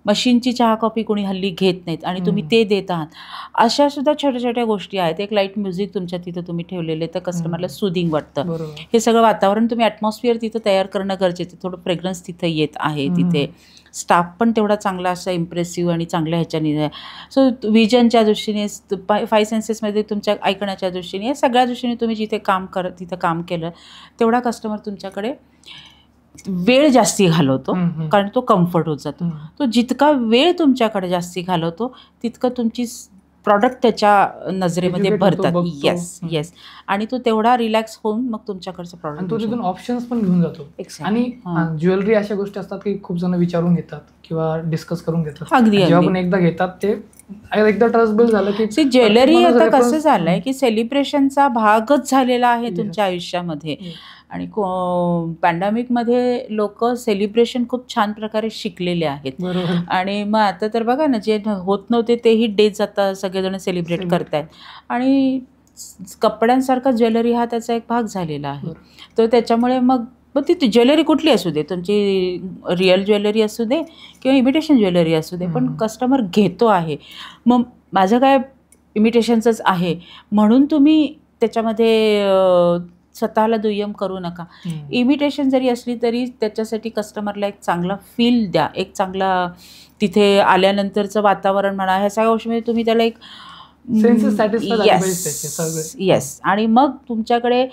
Speaker 2: मशीनची चहा कॉफी कोणी हल्ली घेत नाहीत आणि तुम्ही ते देत आहात, अशा सुद्धा छोट्या छोट्या गोष्टी आहेत. एक लाईट म्युझिक तुमच्या तिथं तुम्ही ठेवलेले तर कस्टमरला सुदिंग वाटतं. हे सगळं वातावरण तुम्ही ॲटमॉस्फिअर तिथं तयार करणं गरजेचं, थोडं फ्रेग्रन्स तिथं येत आहे, तिथे स्टाफ पण तेवढा चांगला असा इम्प्रेसिव्ह आणि चांगल्या ह्याच्याने. सो विजनच्या दृष्टीने 5 सेन्सेसमध्ये तुमच्या ऐकण्याच्या दृष्टीने या सगळ्या दृष्टीने तुम्ही जिथे तिथं काम केलं तेवढा कस्टमर तुमच्याकडे वेळ जास्ती घालवतो कारण तो कम्फर्ट होत जातो. तो जितका वेळ तुमच्याकडे जास्ती घालवतो तितकं तुमची प्रॉडक्ट त्याच्या नजरेमध्ये भरतात. येस आणि तो तेवढा रिलॅक्स होऊन मग तुमच्याकडचं प्रॉडक्ट
Speaker 1: तो तिथून ऑप्शन्स पण घेऊन जातो. आणि ज्वेलरी अशा गोष्टी असतात की खूप जण विचारून घेतात किंवा डिस्कस करून घेतात.
Speaker 2: अगदी
Speaker 1: जेव्हा पण एकदा घेतात ते एकदा ट्रस्ट बिल्ड झालं की
Speaker 2: ज्वेलरी आता कसं झालंय की सेलिब्रेशनचा भागच झालेला आहे तुमच्या आयुष्यामध्ये. आणि पॅन्डेमिकमध्ये लोक सेलिब्रेशन खूप छान प्रकारे शिकलेले आहेत आणि मग आता तर बघा ना जे होत नव्हते तेही डेज आता सगळेजण सेलिब्रेट करतायत आणि कपड्यांसारखा ज्वेलरी हा त्याचा एक भाग झालेला आहे. तर त्याच्यामुळे मग ती ज्वेलरी कुठली असू दे, तुमची रिअल ज्वेलरी असू दे किंवा इमिटेशन ज्वेलरी असू दे, पण कस्टमर घेतो आहे. मग माझं काय इमिटेशनचंच आहे म्हणून तुम्ही त्याच्यामध्ये स्वतःला दुय्यम करू नका. इमिटेशन जरी असली तरी त्याच्यासाठी कस्टमरला एक चांगला फील द्या, एक चांगला तिथे आल्यानंतरचं वातावरण म्हणा, ह्या सगळ्या गोष्टीमध्ये तुम्ही त्याला एक येस आणि मग तुमच्याकडे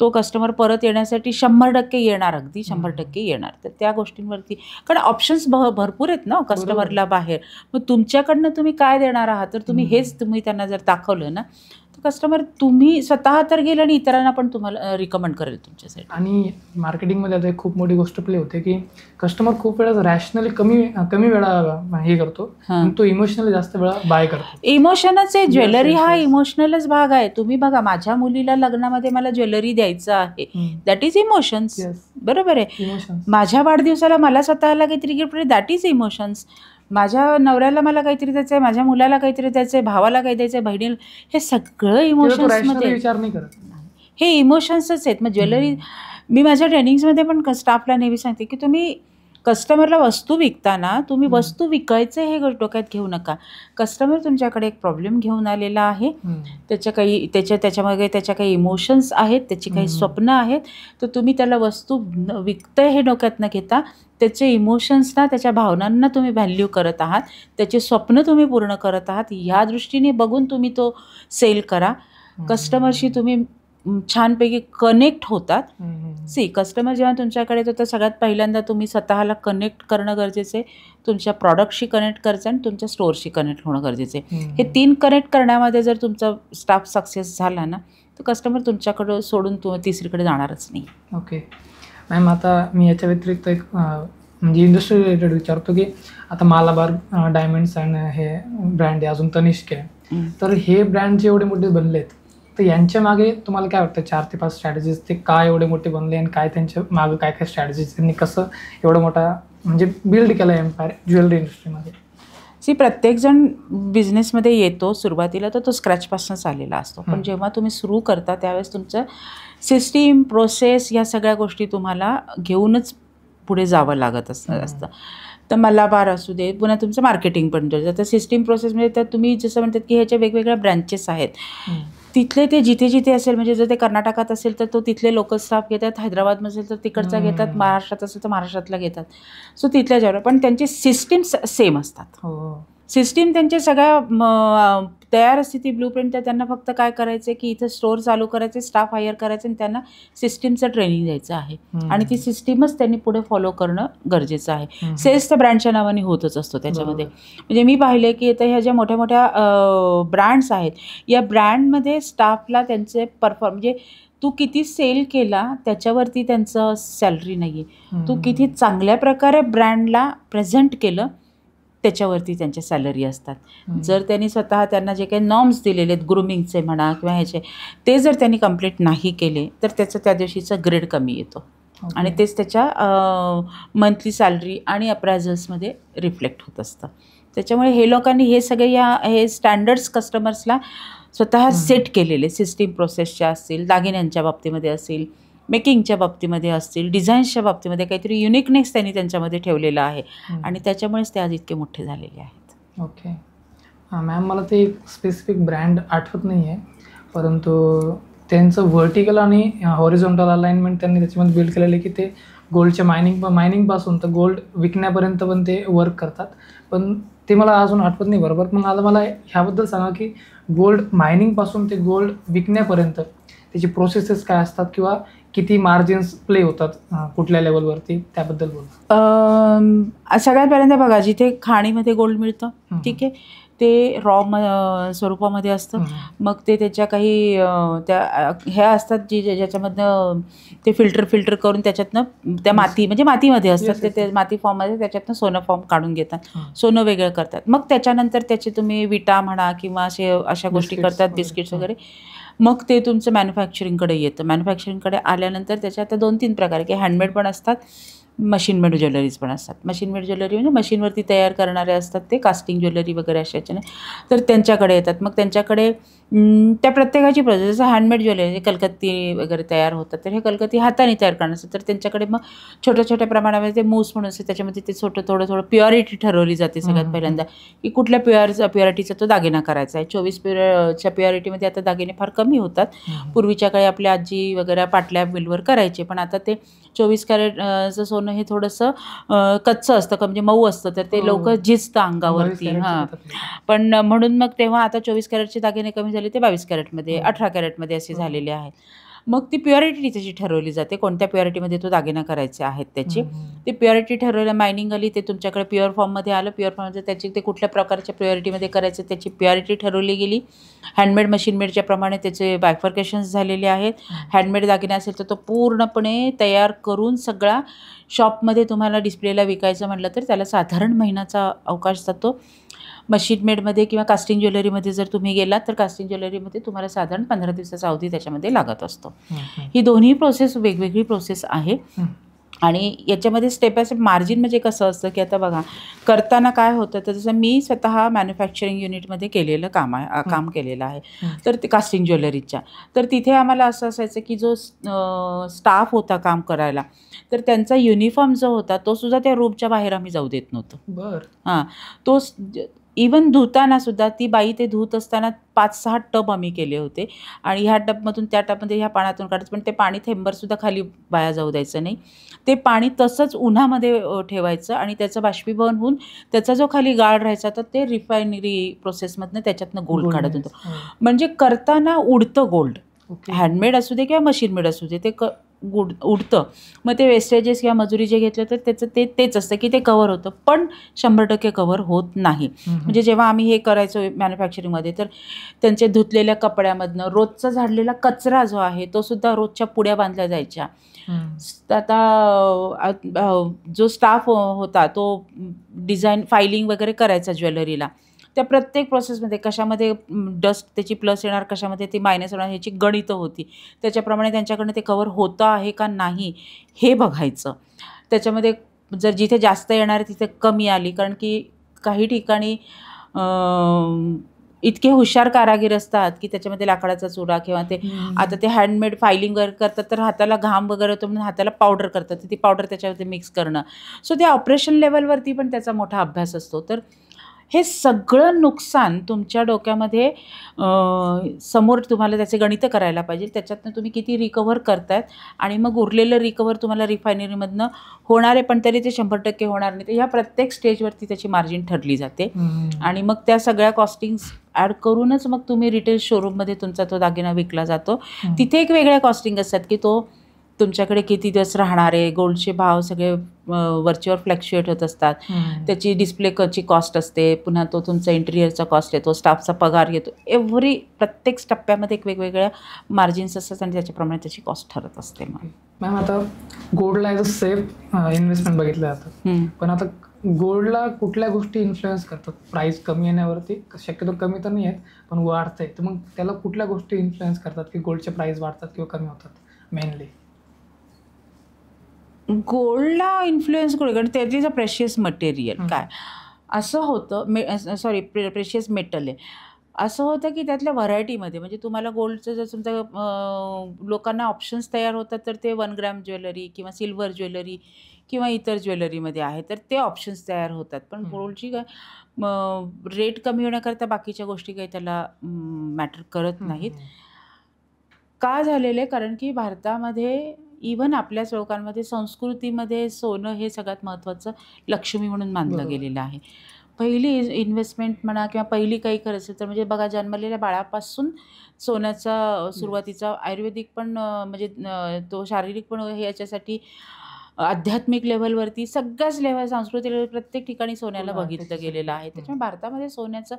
Speaker 2: तो कस्टमर परत येण्यासाठी 100% येणार, अगदी 100% येणार. तर त्या गोष्टींवरती कारण ऑप्शन्स भरपूर आहेत ना कस्टमरला बाहेर. मग तुमच्याकडनं तुम्ही काय देणार आहात तर तुम्ही हेच तुम्ही त्यांना जर दाखवलं ना तर कस्टमर तुम्ही स्वतः तर गेलं आणि इतरांना पण तुम्हाला रिकमेंड करेल तुमच्यासाठी.
Speaker 1: आणि मार्केटिंगमध्ये आता एक खूप मोठी गोष्ट प्ले होते की कस्टमर खूप वेळा रॅशनली कमी वेळा हे करतो, पण तो इमोशनली जास्त वेळा बाय करतो.
Speaker 2: इमोशनच आहे. ज्वेलरी
Speaker 1: yes,
Speaker 2: हा
Speaker 1: yes.
Speaker 2: इमोशनलच भाग आहे. तुम्ही बघा, माझ्या मुलीला लग्नामध्ये मला ज्वेलरी द्यायचं आहे, दॅट इज इमोशन्स.
Speaker 1: Yes.
Speaker 2: बरोबर आहे.
Speaker 1: इमोशन्स.
Speaker 2: माझ्या वाढदिवसाला मला स्वतःला काहीतरी गिफ्ट, दॅट इज इमोशन्स. माझ्या नवऱ्याला मला काहीतरी द्यायचं आहे, माझ्या मुलाला काहीतरी द्यायचं आहे, भावाला काही द्यायचं आहे, बहिणीला, हे सगळं इमोशन्समध्ये,
Speaker 1: विचार नाही करत.
Speaker 2: हे इमोशन्सच आहेत. मग ज्वेलरी, मी माझ्या ट्रेनिंग्समध्ये पण स्टाफला नेहमी सांगते की तुम्ही कस्टमरला वस्तू विकताना तुम्ही वस्तू विकायचं हे डोक्यात घेऊ नका. कस्टमर तुमच्याकडे एक प्रॉब्लेम घेऊन आलेला आहे, त्याच्यामागे त्याच्या काही इमोशन्स आहेत, त्याची काही स्वप्न आहेत, तर तुम्ही त्याला वस्तू विकतंय हे डोक्यात न घेता त्याचे इमोशन्सना, त्याच्या भावनांना तुम्ही व्हॅल्यू करत आहात, त्याचे स्वप्न तुम्ही पूर्ण करत आहात, ह्या दृष्टीने बघून तुम्ही तो सेल करा. कस्टमरशी तुम्ही छानपैकी कनेक्ट होतात. कस्टमर जेव्हा तुमच्याकडे येतो तर सगळ्यात पहिल्यांदा तुम्ही स्वतःला कनेक्ट करणं गरजेचं आहे, तुमच्या प्रॉडक्टशी कनेक्ट करायचं आणि तुमच्या स्टोअरशी कनेक्ट होणं गरजेचं आहे. हे 3 कनेक्ट करण्यामध्ये जर तुमचा स्टाफ सक्सेस झाला ना, तर कस्टमर तुमच्याकडं सोडून तिसरीकडे जाणारच नाही.
Speaker 1: ओके मॅम, आता मी याच्या व्यतिरिक्त एक म्हणजे इंडस्ट्री रिलेटेड विचारतो की आता मालाबार डायमंड्स अँड हे ब्रँड आहे, अजून तनिष्क आहे, तर हे ब्रँड जे एवढे मोठे बनले आहेत तर यांच्या मागे तुम्हाला काय वाटतं 4 ते 5 स्ट्रॅटेजीज, ते काय एवढे मोठे बनले आणि काय त्यांच्या मागे काय काय स्ट्रॅटेजीज, त्यांनी कसं एवढं मोठा म्हणजे बिल्ड केलं एम्पायर ज्वेलरी इंडस्ट्रीमध्ये?
Speaker 2: प्रत्येकजण बिझनेसमध्ये येतो सुरुवातीला तर तो स्क्रॅचपासूनच आलेला असतो, पण जेव्हा तुम्ही सुरू करता त्यावेळेस तुमचं सिस्टीम, प्रोसेस, या सगळ्या गोष्टी तुम्हाला घेऊनच पुढे जावं लागत असतं. तर मलाबार असू दे, पुन्हा तुमचं मार्केटिंग पण तर सिस्टीम प्रोसेसमध्ये तर तुम्ही जसं म्हणतात की ह्याच्या वेगवेगळ्या ब्रँचेस आहेत, तिथले ते जिथे असेल, म्हणजे जर ते कर्नाटकात असेल तर तो तिथले लोकल स्टाफ घेतात, हैदराबाद असेल तर तिकडचा घेतात, महाराष्ट्रात असेल तर महाराष्ट्रातला घेतात. सो तिथल्या जेवढ्या, पण त्यांचे सिस्टीम सेम असतात. सिस्टीम त्यांच्या सगळ्या तयार असते ती ब्लूप्रिंट. तर त्यांना फक्त काय करायचं आहे की इथं स्टोअर चालू करायचे, स्टाफ हायर करायचं आणि त्यांना सिस्टीमचं ट्रेनिंग द्यायचं आहे आणि ती सिस्टीमच त्यांनी पुढे फॉलो करणं गरजेचं आहे. सेल्स तर ब्रँडच्या नावाने होतच असतो त्याच्यामध्ये. म्हणजे मी पाहिले की आता ह्या ज्या मोठ्या मोठ्या ब्रँड्स आहेत, या ब्रँडमध्ये स्टाफला त्यांचे म्हणजे तू किती सेल केला त्याच्यावरती त्यांचं सॅलरी नाही आहे, तू किती चांगल्या प्रकारे ब्रँडला प्रेझेंट केलं त्याच्यावरती त्यांच्या सॅलरी असतात. जर त्यांनी स्वतः त्यांना जे काही नॉर्म्स दिलेले आहेत ग्रूमिंगचे म्हणा किंवा ह्याचे, ते जर त्यांनी कंप्लीट नाही केले तर त्याचं त्या दिवशीचा ग्रेड कमी येतो आणि तेच त्याच्या मंथली सॅलरी आणि अप्रायझल्समध्ये रिफ्लेक्ट होत असतं. त्याच्यामुळे हे लोकांनी हे सगळे हे स्टँडर्ड्स कस्टमर्सला स्वतः सेट केलेले, सिस्टीम प्रोसेसच्या असतील, दागिन्यांच्या बाबतीमध्ये असतील, मेकिंगच्या बाबतीमध्ये असतील, डिझाईन्सच्या बाबतीमध्ये काहीतरी युनिकनेस त्यांनी त्यांच्यामध्ये ठेवलेला आहे आणि त्याच्यामुळेच ते आज इतके मोठे झालेले आहेत.
Speaker 1: ओके मॅम, मला ते एक स्पेसिफिक ब्रँड आठवत नाही आहे, परंतु त्यांचं व्हर्टिकल आणि हॉरिझॉन्टल अलाइनमेंट त्यांनी त्याच्यामध्ये बिल्ड केलेलं आहे की ते गोल्डच्या मायनिंगपासून तर गोल्ड विकण्यापर्यंत पण ते वर्क करतात. पण ते मला अजून आठवत नाही बरोबर. पण आता मला ह्याबद्दल सांगा की गोल्ड मायनिंगपासून ते गोल्ड विकण्यापर्यंत त्याची प्रोसेसेस काय असतात किंवा किती मार्जिन्स प्ले होतात कुठल्या लेवलवरती, त्याबद्दल बोल.
Speaker 2: सगळ्यात पहिल्यांदा बघा, जिथे खाणीमध्ये गोल्ड मिळतं, ठीक आहे, ते रॉ स्वरूपामध्ये असतं. मग ते त्याच्या काही त्या ह्या असतात ज्याच्यामधनं ते फिल्टर करून त्याच्यातनं त्या म्हणजे मातीमध्ये असतात, ते माती फॉर्ममध्ये त्याच्यातनं सोनं फॉर्म काढून घेतात, सोनं वेगळं करतात. मग त्याच्यानंतर त्याचे तुम्ही विटा म्हणा किंवा अशा गोष्टी करतात, बिस्किट्स वगैरे. मग ते तुमचं मॅन्युफॅक्चरिंगकडे येतं. मॅन्युफॅक्चरिंगकडे आल्यानंतर त्याच्यात 2-3 प्रकार की हँडमेड पण असतात, मशीन मेड ज्वेलरीज पण असतात. मशीन मेड ज्वेलरी म्हणजे मशीनवरती तयार करणारे असतात ते, कास्टिंग ज्वेलरी वगैरे अशाच्याने, तर त्यांच्याकडे येतात. मग त्यांच्याकडे त्या प्रत्येकाची प्रोसेस, जसं हँडमेड ज्वेलरी कलकत्ती वगैरे तयार होतात, तर हे कलकत्ती हाताने तयार करणार असतात. तर त्यांच्याकडे मग छोट्या प्रमाणामध्ये ते मूस म्हणून असते, त्याच्यामध्ये ते थोडं प्युरिटी ठरवली जाते सगळ्यात पहिल्यांदा की कुठल्या प्युरिटीचा तो दागिना करायचा आहे. 24 प्युरिटीमध्ये आता दागिने फार कमी होतात. पूर्वीच्या काळी आपल्या आजी वगैरे पाटल्या बिलवर करायचे, पण आता ते 24 कॅरेटचं सोनं हे थोडंसं कच्चं असतं, म्हणजे मऊ असतं, तर ते लवकर झिजतं अंगावरती. पण म्हणून मग तेव्हा आता 24 कॅरेटचे दागिने कमी झाले, ते 22 कॅरेटमध्ये, 18 कॅरेटमध्ये असे झालेले आहेत. मग ती प्युरिटी त्याची ठरवली जाते, कोणत्या प्युरिटीमध्ये तो दागिना करायचे आहेत त्याची. ते प्युरिटी ठरवलं, मायनिंग आली, ते तुमच्याकडे प्युअर फॉर्ममध्ये आलं. प्युअर फॉर्ममध्ये त्याची ते कुठल्या प्रकारच्या प्युरिटीमध्ये करायचं त्याची प्युरिटी ठरवली गेली. हँडमेड मशीनमेडच्या प्रमाणे त्याचे बायफर्केशन्स झालेले आहेत. हँडमेड दागिना असेल तर तो पूर्णपणे तयार करून सगळा शॉपमध्ये तुम्हाला डिस्प्लेला विकायचं म्हटलं तर त्याला साधारण महिन्याचा अवकाश जातो. मशीन मेडमध्ये किंवा कास्टिंग ज्वेलरीमध्ये जर तुम्ही गेलात तर कास्टिंग ज्वेलरीमध्ये तुम्हाला साधारण 15 दिवसाचा अवधी त्याच्यामध्ये लागत असतो. ही दोन्ही प्रोसेस वेगवेगळी प्रोसेस आहे. आणि याच्यामध्ये स्टेप बाय स्टेप मार्जिन म्हणजे कसं असतं की आता बघा करताना काय होतं, तर जसं मी स्वतः मॅन्युफॅक्चरिंग युनिटमध्ये केलेलं काम केलेलं आहे, तर ते कास्टिंग ज्वेलरीच्या. तर तिथे आम्हाला असं असायचं की जो स्टाफ होता काम करायला, तर त्यांचा युनिफॉर्म जो होता तो सुद्धा त्या रूमच्या बाहेर आम्ही जाऊ देत नव्हतो. हां, तो इवन धुताना सुद्धा ती बाई ते धुत असताना 5-6 टब आम्ही केले होते आणि ह्या टबमधून त्या टबमध्ये ह्या पाण्यातून काढायचं, पण ते पाणी थेंबरसुद्धा खाली वाया जाऊ द्यायचं नाही. ते पाणी तसंच उन्हामध्ये ठेवायचं आणि त्याचं बाष्पीभवन होऊन त्याचा जो खाली गाळ राहायचा तर ते रिफायनरी प्रोसेसमधनं त्याच्यातनं गोल्ड काढत होतो. म्हणजे करताना उडतं गोल्ड, हँडमेड असू दे किंवा मशीन मेड असू दे, ते उडतं. मग ते वेस्टेजेस किंवा मजुरी जे घेतलं तर त्याचं तेच असतं की ते कव्हर होतं, पण 100% कव्हर होत नाही. म्हणजे जेव्हा आम्ही हे करायचो मॅन्युफॅक्चरिंगमध्ये तर त्यांचे धुतलेल्या कपड्यामधनं रोजचा झाडलेला कचरा जो आहे तो सुद्धा रोजच्या पुड्या बांधल्या जायच्या. आता जो स्टाफ होता तो डिझाईन फायलिंग वगैरे करायचा ज्वेलरीला, त्या प्रत्येक प्रोसेसमध्ये कशामध्ये डस्ट त्याची प्लस येणार, कशामध्ये ती मायनस होणार, ह्याची गणितं होती. त्याच्याप्रमाणे त्यांच्याकडनं ते कव्हर होतं आहे का नाही हे बघायचं. त्याच्यामध्ये जर जिथे जास्त येणार आहे तिथे कमी आली, कारण की काही ठिकाणी इतके हुशार कारागीर असतात की त्याच्यामध्ये लाकडाचा चुरा किंवा ते आता ते हँडमेड फायलिंग वगैरे करतात तर हाताला घाम वगैरे होतो म्हणून हाताला पावडर करतात, ती पावडर त्याच्यामध्ये मिक्स करणं. सो ते ऑपरेशन लेवलवरती पण त्याचा मोठा अभ्यास असतो. तर हे सगळं नुकसान तुमच्या डोक्यामध्ये समोर तुम्हाला त्याचे गणितं करायला पाहिजे. त्याच्यातनं तुम्ही किती रिकव्हर करतायत आणि मग उरलेलं रिकव्हर तुम्हाला रिफायनरीमधनं होणार आहे, पण तरी ते 100% होणार नाही. तर ह्या प्रत्येक स्टेजवरती त्याची मार्जिन ठरली जाते आणि मग त्या सगळ्या कॉस्टिंग्स ॲड करूनच मग तुम्ही रिटेल शोरूममध्ये तुमचा तो दागिना विकला जातो. तिथे एक वेगळ्या कॉस्टिंग असतात की तो तुमच्याकडे किती दिवस राहणार आहे, गोल्डचे भाव सगळे वरचेवर फ्लॅक्च्युएट होत असतात, त्याची डिस्प्लेची कॉस्ट असते, पुन्हा तो तुमचा इंटिरियरचा कॉस्ट येतो, स्टाफचा पगार येतो. प्रत्येक टप्प्यामध्ये एक वेगवेगळ्या मार्जिन्स असतात आणि त्याच्याप्रमाणे त्याची कॉस्ट ठरत असते.
Speaker 1: मॅम आता गोल्डला ॲज अ सेफ इन्व्हेस्टमेंट बघितलं जातं, पण आता गोल्डला कुठल्या गोष्टी इन्फ्लुएन्स करतात? प्राईस कमी येण्यावरती शक्यतो कमी तर नाही आहेत पण वाढतंय, तर मग त्याला कुठल्या गोष्टी इन्फ्लुएन्स करतात की गोल्डचे प्राईस वाढतात किंवा कमी होतात मेनली?
Speaker 2: गोल्डला इन्फ्लुएन्स करू, कारण त्यात इज अ प्रेशियस मटेरियल. काय असं होतं, प्रेशियस मेटल आहे. असं होतं की त्यातल्या व्हरायटीमध्ये म्हणजे तुम्हाला गोल्डचं जर समजा लोकांना ऑप्शन्स तयार होतात तर ते 1 ग्रॅम ज्वेलरी किंवा सिल्वर ज्वेलरी किंवा इतर ज्वेलरीमध्ये आहे तर ते ऑप्शन्स तयार होतात. पण गोल्डची काय रेट कमी होण्याकरता बाकीच्या गोष्टी काही त्याला मॅटर करत नाहीत. का झालेलं आहे? कारण की भारतामध्ये इव्हन आपल्याच लोकांमध्ये संस्कृतीमध्ये सोनं हे सगळ्यात महत्त्वाचं लक्ष्मी म्हणून मानलं गेलेलं आहे. पहिली इन्व्हेस्टमेंट म्हणा किंवा पहिली काही करायचं तर म्हणजे बघा जन्मलेल्या बाळापासून सोन्याचा सुरुवातीचा आयुर्वेदिक पण म्हणजे तो शारीरिक पण हे याच्यासाठी आध्यात्मिक लेव्हलवरती सगळ्याच लेव्हल सांस्कृतिक लेव्हल प्रत्येक ठिकाणी सोन्याला बघितलं गेलेलं आहे. त्याच्यामुळे भारतामध्ये सोन्याचं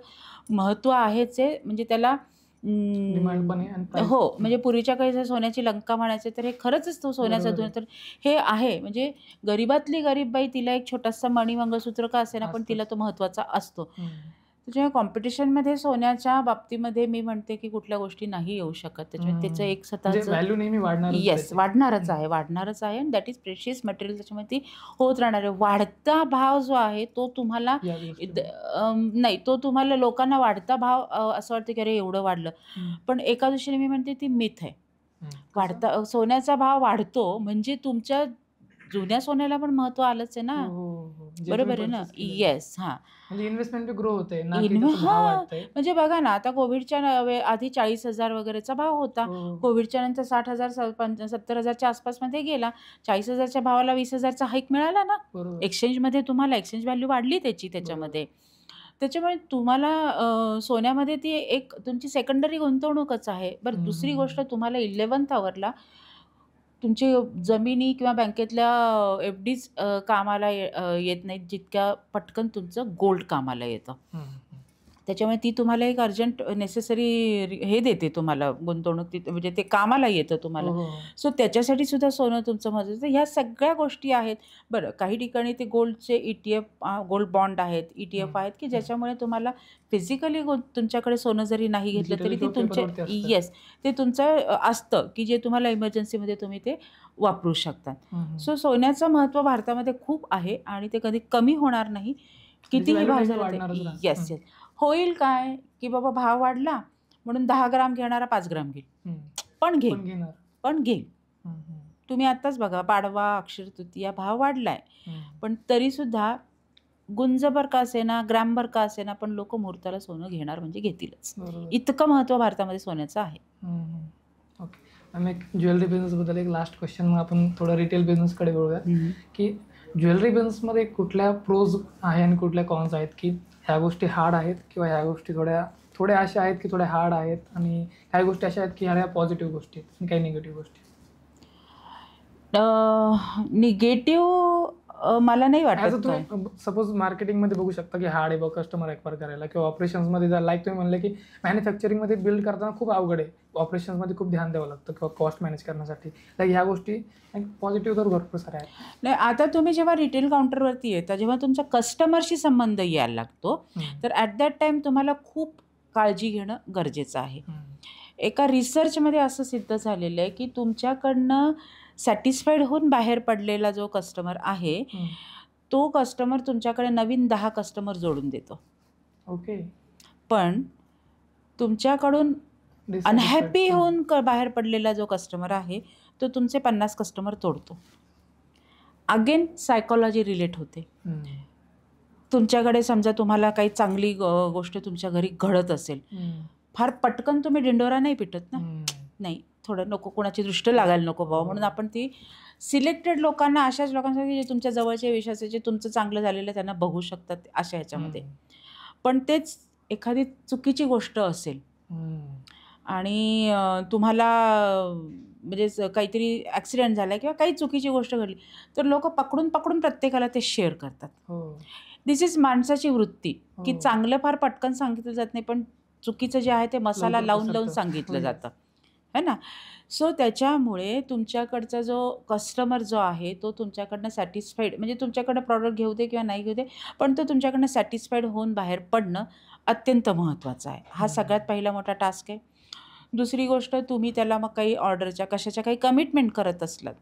Speaker 2: महत्त्व आहेच आहे. म्हणजे त्याला हो, म्हणजे पूर्वीच्या काळी जर सोन्याची लंका म्हणायचे तर हे खरंच तो सोन्याचा धून तर हे आहे. म्हणजे गरीबातली गरीब बाई तिला एक छोटासा मणी मंगळसूत्र का असेना पण तिला तो महत्त्वाचा असतो. त्याच्यामुळे कॉम्पिटिशनमध्ये सोन्याच्या बाबतीमध्ये मी म्हणते की कुठल्या गोष्टी नाही येऊ शकत. त्याच्यामुळे त्याचं एक स्वतःचं
Speaker 1: व्हॅल्यू नेहमी
Speaker 2: वाढणारच आहे आणि दॅट इज प्रेशियस मटेरियल. त्याच्यामुळे ती होत राहणार आहे. वाढता भाव जो आहे तो तुम्हाला नाही, तो तुम्हाला लोकांना वाढता भाव असं वाटतं की अरे एवढं वाढलं, पण एका दृष्टीने मी म्हणते ती मिथ आहे. वाढता सोन्याचा भाव वाढतो म्हणजे तुमच्या जुन्या सोन्याला पण महत्व आलंच आहे ना. बरोबर आहे ना. येस.
Speaker 1: म्हणजे इन्व्हेस्टमेंट ग्रो होते
Speaker 2: म्हणजे बघा ना आता कोविडच्या आधी 40,000 वगैरेचा भाव होता. कोविडच्या नंतर 60,000 70,000च्या आसपासमध्ये गेला. 40,000च्या भावाला 20,000चा हाईक मिळाला ना. एक्सचेंजमध्ये तुम्हाला एक्सचेंज व्हॅल्यू वाढली त्याच्यामध्ये. त्याच्यामुळे तुम्हाला सोन्यामध्ये ती एक तुमची सेकंडरी गुंतवणूकच आहे. बरं, दुसरी गोष्ट, तुम्हाला 11th आवरला तुमची जमिनी किंवा बँकेतल्या एफ-डीज कामाला येत नाहीत, जितक्या पटकन तुमचं गोल्ड कामाला येतं. त्याच्यामुळे ती तुम्हाला एक अर्जंट नेसेसरी हे देते तुम्हाला, गुंतवणूक म्हणजे ते कामाला येतं तुम्हाला. सो त्याच्यासाठी सुद्धा सोनं तुमचं महत्त्वाचं. ह्या सगळ्या गोष्टी आहेत. बरं, काही ठिकाणी ते गोल्डचे ETF, गोल्ड बॉन्ड आहेत, ETF आहेत, की ज्याच्यामुळे तुम्हाला फिजिकली तुमच्याकडे सोनं जरी नाही घेतलं तरी ते तुमचे ते तुमचं असतं, की जे तुम्हाला इमर्जन्सीमध्ये तुम्ही ते वापरू शकतात. सो सोन्याचं महत्त्व भारतामध्ये खूप आहे आणि ते कधी कमी होणार नाही, कितीही भाव झाला. येस. होईल काय, की बाबा भाव वाढला म्हणून 10 ग्राम घेणारा 5 ग्राम घेईल, पण घेईल. तुम्ही आत्ताच बघा, पाडवा, अक्षय तृतीया भाव वाढलाय, पण तरीसुद्धा गुंजभर का असेना, ग्रामभर का असेना, पण लोक मुहूर्ताला सोनं घेणार म्हणजे घेतीलच. इतकं महत्त्व भारतामध्ये सोन्याचं आहे.
Speaker 1: ओके मॅम, एक ज्वेलरी बिझनेसबद्दल एक लास्ट क्वेश्चन, मग आपण थोडं रिटेल बिझनेसकडे वळूयात. की ज्वेलरी बिझनेसमध्ये कुठल्या प्रोज आहे आणि कुठल्या कॉन्स आहेत, की ह्या गोष्टी हार्ड आहेत किंवा ह्या गोष्टी थोड्या अशा आहेत की थोड्या हार्ड आहेत, आणि काही गोष्टी अशा आहेत की ह्या पॉझिटिव्ह गोष्टी आहेत आणि काही निगेटिव्ह गोष्टी?
Speaker 2: निगेटिव्ह मला नाही वाटत.
Speaker 1: तुम्ही सपोज मार्केटिंगमध्ये बघू शकता की हार्ड आहे बघ कस्टमर एक्वायर करायला, किंवा ऑपरेशन्समध्ये जर लाईक तुम्ही म्हणले की मॅन्युफॅक्चरिंगमध्ये बिल्ड करताना खूप अवघड आहे, ऑपरेशन्समध्ये खूप ध्यान द्यावं लागतं किंवा कॉस्ट मॅनेज करण्यासाठी. लाईक ह्या गोष्टी पॉझिटिव्ह तर भरपूर साऱ्या आहेत.
Speaker 2: नाही, आता तुम्ही जेव्हा रिटेल काउंटरवरती येता, जेव्हा तुमच्या कस्टमरशी संबंध यायला लागतो, तर ॲट दॅट टाईम तुम्हाला खूप काळजी घेणं गरजेचं आहे. एका रिसर्चमध्ये असं सिद्ध झालेलं आहे की तुमच्याकडनं सॅटिस्फाईड होऊन बाहेर पडलेला जो कस्टमर आहे, तो कस्टमर तुमच्याकडे नवीन 10 कस्टमर जोडून देतो.
Speaker 1: ओके.
Speaker 2: पण तुमच्याकडून अनहॅपी होऊन बाहेर पडलेला जो कस्टमर आहे, तो तुमचे 50 कस्टमर तोडतो. अगेन सायकोलॉजी रिलेट होते. तुमच्याकडे समजा तुम्हाला काही चांगली गोष्ट तुमच्या घरी घडत असेल, फार पटकन तुम्ही डिंडोरा नाही पिटत ना. नाही, थोडं नको, कोणाची दृष्ट लागायला नको बाबा, म्हणून आपण ती सिलेक्टेड लोकांना, अशाच लोकांसाठी जे तुमच्या जवळचे विश्वासाचे, जे तुमचं चांगलं झालेलं त्यांना बघू शकतात अशा ह्याच्यामध्ये. पण तेच एखादी चुकीची गोष्ट असेल आणि तुम्हाला म्हणजे काहीतरी ॲक्सिडेंट झाला किंवा काही चुकीची गोष्ट घडली, तर लोक पकडून प्रत्येकाला ते शेअर करतात. दिस इज माणसाची वृत्ती, की चांगलं फार पटकन सांगितलं जात नाही, पण चुकीचं जे आहे ते मसाला लावून सांगितलं जातं, है ना. सो त्याच्यामुळे तुमच्याकडचा जो कस्टमर जो आहे, तो तुमच्याकडनं सॅटिस्फाईड, म्हणजे तुमच्याकडं प्रॉडक्ट घेऊ दे किंवा नाही घेऊ दे, पण तो तुमच्याकडनं सॅटिस्फाईड होऊन बाहेर पडणं अत्यंत महत्त्वाचं आहे. हा सगळ्यात पहिला मोठा टास्क आहे. दुसरी गोष्ट, तुम्ही त्याला मग काही ऑर्डरच्या कशाच्या काही कमिटमेंट करत असलात,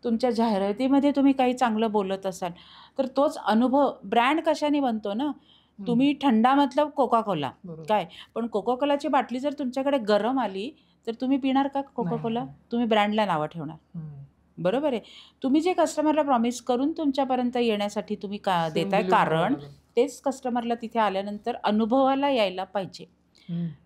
Speaker 2: तुमच्या जाहिरातीमध्ये तुम्ही काही चांगलं बोलत असाल, तर तोच अनुभव ब्रँड कशाने बनतो ना. तुम्ही थंडा मतलब कोका कोला काय, पण कोका कोलाची बाटली जर तुमच्याकडे गरम आली तर तुम्ही पिणार का कोका कोला? तुम्ही ब्रँडला नावं ठेवणार. बरोबर आहे. तुम्ही जे कस्टमरला प्रॉमिस करून तुमच्यापर्यंत येण्यासाठी तुम्ही का देताय, कारण तेच कस्टमरला तिथे आल्यानंतर अनुभवाला यायला पाहिजे.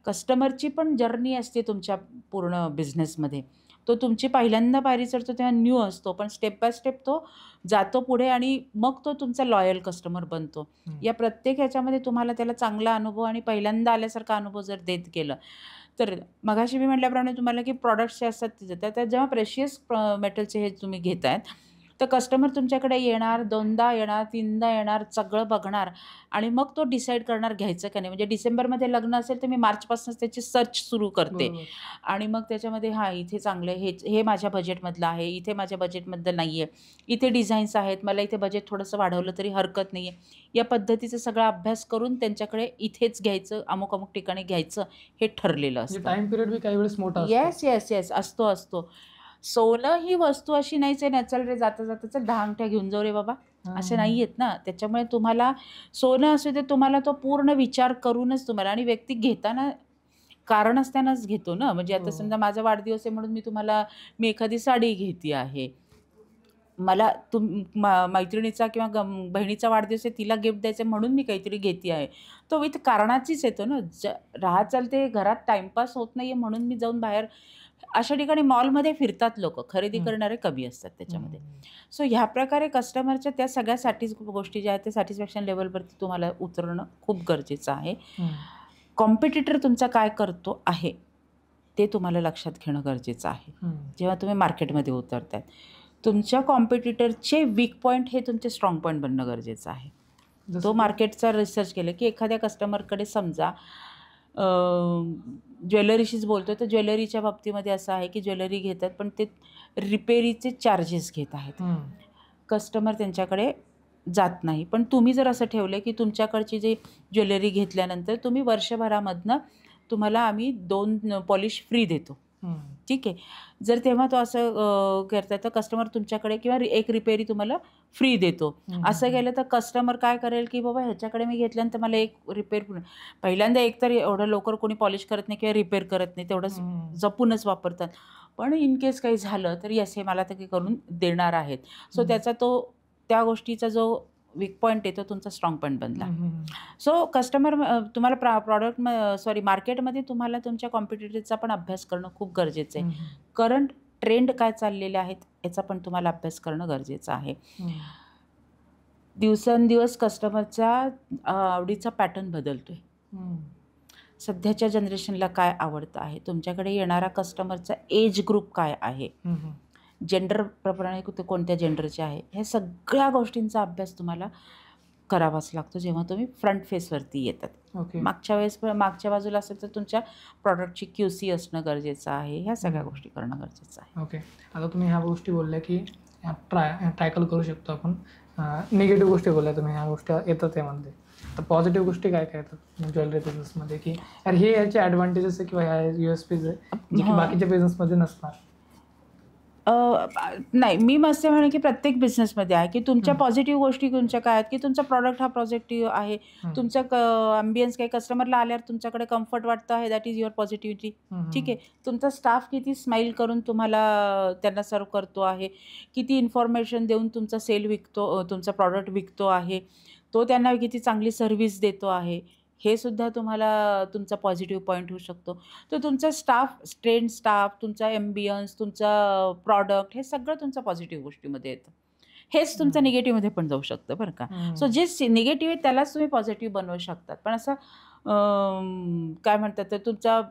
Speaker 2: कस्टमरची पण जर्नी असते तुमच्या पूर्ण बिझनेसमध्ये. तो तुमची पहिल्यांदा पायरी चढतो तेव्हा न्यू असतो, पण स्टेप बाय स्टेप तो जातो पुढे आणि मग तो तुमचा लॉयल कस्टमर बनतो. या प्रत्येक ह्याच्यामध्ये तुम्हाला त्याला चांगला अनुभव आणि पहिल्यांदा आल्यासारखा अनुभव जर देत गेलं, तर मगाशी मी म्हटल्याप्रमाणे तुम्हाला की प्रॉडक्ट्स जे असतात त्या जेव्हा प्रेशियस मेटलचे हे तुम्ही घेतायत, तर कस्टमर तुमच्याकडे येणार, 2दा येणार, 3दा येणार, सगळं बघणार आणि मग तो डिसाईड करणार घ्यायचं का नाही. म्हणजे डिसेंबरमध्ये लग्न असेल तर मी मार्चपासूनच त्याची सर्च सुरू करते आणि मग त्याच्यामध्ये इथे चांगलं आहे, हे माझ्या बजेटमधलं आहे, इथे माझ्या बजेटमधलं नाही आहे, इथे डिझाईन्स आहेत, मला इथे बजेट थोडंसं वाढवलं तरी हरकत नाही आहे. या पद्धतीचा सगळा अभ्यास करून त्यांच्याकडे इथेच घ्यायचं, अमुक अमुक ठिकाणी घ्यायचं हे ठरलेलं असतं.
Speaker 1: टाइम पिरियड बी काही वेळेस मोठा
Speaker 2: येस असतो. सोनं ही वस्तू अशी नाहीच आहे ना, चल रे जाता जाता चल 10 अंगठ्या घेऊन जाऊ रे बाबा, असे नाही आहेत ना. त्याच्यामुळे तुम्हाला सोनं असू दे, तुम्हाला तो पूर्ण विचार करूनच तुम्हाला, आणि व्यक्ती घेताना कारण असतानाच घेतो ना. म्हणजे आता समजा माझा वाढदिवस आहे म्हणून मी एखादी साडी घेते आहे, मला मैत्रिणीचा किंवा बहिणीचा वाढदिवस आहे, तिला गिफ्ट द्यायचं म्हणून मी काहीतरी घेते आहे, तो विथ कारणाचीच येतो ना. राहत चालते घरात, टाइमपास होत नाही आहे म्हणून मी जाऊन बाहेर अशा ठिकाणी मॉलमध्ये फिरतात लोक, खरेदी करणारे कमी असतात त्याच्यामध्ये. सो ह्या प्रकारे कस्टमरच्या त्या सगळ्यासाठीच गोष्टी ज्या आहेत ते सॅटिस्फॅक्शन लेवलवरती तुम्हाला उतरणं खूप गरजेचं आहे. कॉम्पिटिटर तुमचा काय करतो आहे ते तुम्हाला लक्षात घेणं गरजेचं आहे जेव्हा तुम्ही मार्केटमध्ये उतरताय. तुमच्या कॉम्पिटिटरचे वीक पॉईंट हे तुमचे स्ट्रॉंग पॉईंट बनणं गरजेचं आहे. तो मार्केटचा रिसर्च केलं की एखाद्या कस्टमरकडे समजा ज्वेलरीशीच बोलतो तर ज्वेलरीच्या बाबतीमध्ये असं आहे की ज्वेलरी घेतात पण ते रिपेरीचे चार्जेस घेत आहेत. कस्टमर त्यांच्याकडे जात नाही. पण तुम्ही जर असं ठेवलं की तुमच्याकडची जी ज्वेलरी घेतल्यानंतर तुम्ही वर्षभरामधनं तुम्हाला आम्ही 2 पॉलिश फ्री देतो, ठीक आहे. जर तेव्हा तो असं करता तर कस्टमर तुमच्याकडे किंवा एक रिपेरी तुम्हाला फ्री देतो असं केलं तर कस्टमर काय करेल की बाबा ह्याच्याकडे मी घेतल्यानंतर मला एक रिपेअर पहिल्यांदा एक तर एवढं लवकर कोणी पॉलिश करत नाही किंवा रिपेअर करत नाही, तेवढंच जपूनच वापरतात. पण इन केस काही झालं तर येस हे मला ते करून देणार आहेत. सो त्याचा त्या गोष्टीचा जो वीक पॉईंट आहे तो तुमचा स्ट्रॉंग पॉईंट बनला. सो कस्टमर तुम्हाला मार्केटमध्ये तुम्हाला तुमच्या कॉम्पिटिटरचा पण अभ्यास करणं खूप गरजेचं आहे. करंट ट्रेंड काय चाललेले आहेत याचा पण तुम्हाला अभ्यास करणं गरजेचं आहे. दिवसेंदिवस कस्टमरचा आवडीचा पॅटर्न बदलतोय. सध्याच्या जनरेशनला काय आवडतं आहे, तुमच्याकडे येणारा कस्टमरचा एज ग्रुप काय आहे, जेंडर प्रमाणे कोणत्या जेंडरचे आहे, ह्या सगळ्या गोष्टींचा अभ्यास तुम्हाला करावाच लागतो जेव्हा तुम्ही फ्रंट फेसवरती येतात. मागच्या बाजूला असेल तर तुमच्या प्रॉडक्टची QC असणं गरजेचं आहे. ह्या सगळ्या गोष्टी करणं गरजेचं आहे.
Speaker 1: ओके, आता तुम्ही ह्या गोष्टी बोलल्या की टॅकल करू शकतो आपण. निगेटिव्ह गोष्टी बोलल्या तुम्ही, ह्या गोष्टी येतात त्यामध्ये. तर पॉझिटिव्ह गोष्टी काय काय येतात ज्वेलरी बिझनेसमध्ये की यार हे याचे ॲडव्हान्टेजेस आहे किंवा ह्या USPs आहे जे की बाकीच्या बिझनेसमध्ये नसणार?
Speaker 2: नाही, मी मस्त म्हणेन की प्रत्येक बिझनेसमध्ये आहे की तुमच्या पॉझिटिव्ह गोष्टी तुमच्या काय आहेत की तुमचा प्रॉडक्ट हा पॉझिटिव्ह आहे, तुमचा अँबियन्स काही कस्टमरला आल्यावर तुमच्याकडे कम्फर्ट वाटतं आहे, दॅट इज युअर पॉझिटिव्हिटी, ठीक आहे. तुमचा स्टाफ किती स्माईल करून तुम्हाला त्यांना सर्व करतो आहे, किती इन्फॉर्मेशन देऊन तुमचा सेल विकतो, तुमचा प्रॉडक्ट विकतो आहे, तो त्यांना किती चांगली सर्व्हिस देतो आहे, हे सुद्धा तुम्हाला तुमचा पॉझिटिव्ह पॉईंट होऊ शकतो. तर तुमचा ट्रेंड स्टाफ, तुमचा ॲम्बियन्स, तुमचा प्रॉडक्ट हे सगळं तुमच्या पॉझिटिव्ह गोष्टीमध्ये येतं. हेच तुमचं निगेटिव्हमध्ये पण जाऊ शकतं बरं का. सो जे निगेटिव्ह आहे त्यालाच तुम्ही पॉझिटिव्ह बनवू शकतात. पण असं काय म्हणतात तर तुमचा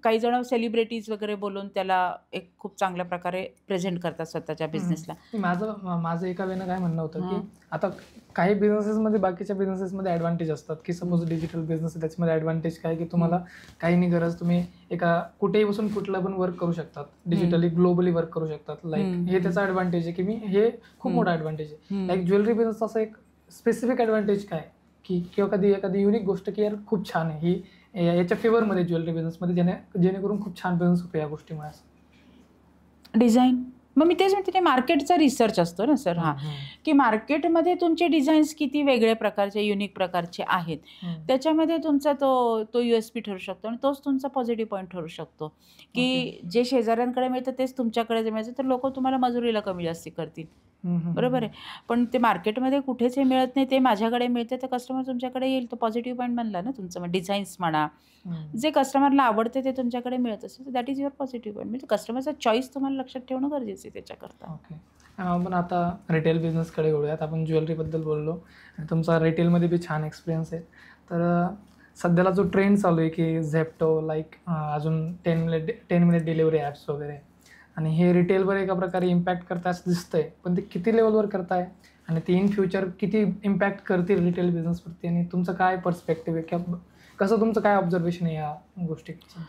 Speaker 2: काही जण सेलिब्रिटीज वगैरे बोलून त्याला एक खूप चांगल्या प्रकारे प्रेझेंट करतात स्वतःच्या बिझनेसला.
Speaker 1: माझं एका वेळेनं काय म्हणणं होतं की आता काही बिझनेसेसमध्ये बाकीच्या बिझनेसेसमध्ये ॲडव्हान्टेज असतात की सपोज डिजिटल बिझनेस आहे त्याच्यामध्ये ॲडव्हान्टेज काय की तुम्हाला काही नाही गरज, तुम्ही एका कुठेही बसून कुठला पण वर्क करू शकतात, डिजिटली ग्लोबली वर्क करू शकतात. लाईक हे त्याचा ॲडव्हान्टेज आहे की हे खूप मोठा ॲडव्हान्टेज आहे. लाईक ज्वेलरी बिझनेस असं एक स्पेसिफिक ॲडव्हान्टेज काय की किंवा एखादी युनिक गोष्ट की यार खूप छान आहे ही याच्या फेवरमध्ये ज्वेलरी बिझनेसमध्ये जेणेकरून खूप छान बिझनेस होतो या गोष्टीमुळे.
Speaker 2: डिझाईन, मग मी तेच म्हणते ते मार्केटचा रिसर्च असतो ना सर. की मार्केटमध्ये तुमचे डिझाईन्स किती वेगळ्या प्रकारचे युनिक प्रकारचे आहेत, त्याच्यामध्ये तुमचा तो USP ठरू शकतो आणि तोच तुमचा पॉझिटिव्ह पॉईंट ठरू शकतो. की जे शेजाऱ्यांकडे मिळतं तेच तुमच्याकडे मिळतं तर लोक तुम्हाला मजुरीला कमी जास्ती करतील, बरोबर आहे. पण ते मार्केटमध्ये कुठेच हे मिळत नाही, ते माझ्याकडे मिळते तर कस्टमर तुमच्याकडे येईल. तो पॉझिटिव्ह पॉईंट बनला ना तुमचं. डिझाईन्स म्हणा, जे कस्टमरला आवडते ते तुमच्याकडे मिळत असतं, that is your positive point. म्हणजे कस्टमरचा चॉईस तुम्हाला लक्षात ठेवणं गरजेचं आहे त्याच्याकरता.
Speaker 1: ओके, आपण आता रिटेल बिझनेसकडे बोलूयात. आपण ज्वेलरीबद्दल बोललो आणि तुमचा रिटेलमध्ये बी छान एक्सपिरियन्स आहे. तर सध्याला जो ट्रेंड चालू आहे की झेप्टो लाईक अजून 10 मिनिट डिलिव्हरी ॲप्स वगैरे, आणि हे रिटेलवर एका प्रकारे इम्पॅक्ट करता असं दिसतंय, पण ते किती लेवलवर करताय आणि ते इन फ्युचर किती इम्पॅक्ट करतील रिटेल बिझनेसवरती, आणि तुमचं काय पर्स्पेक्टिव्ह आहे किंवा कसं तुमचं काय ऑब्झर्वेशन आहे या गोष्टीचं?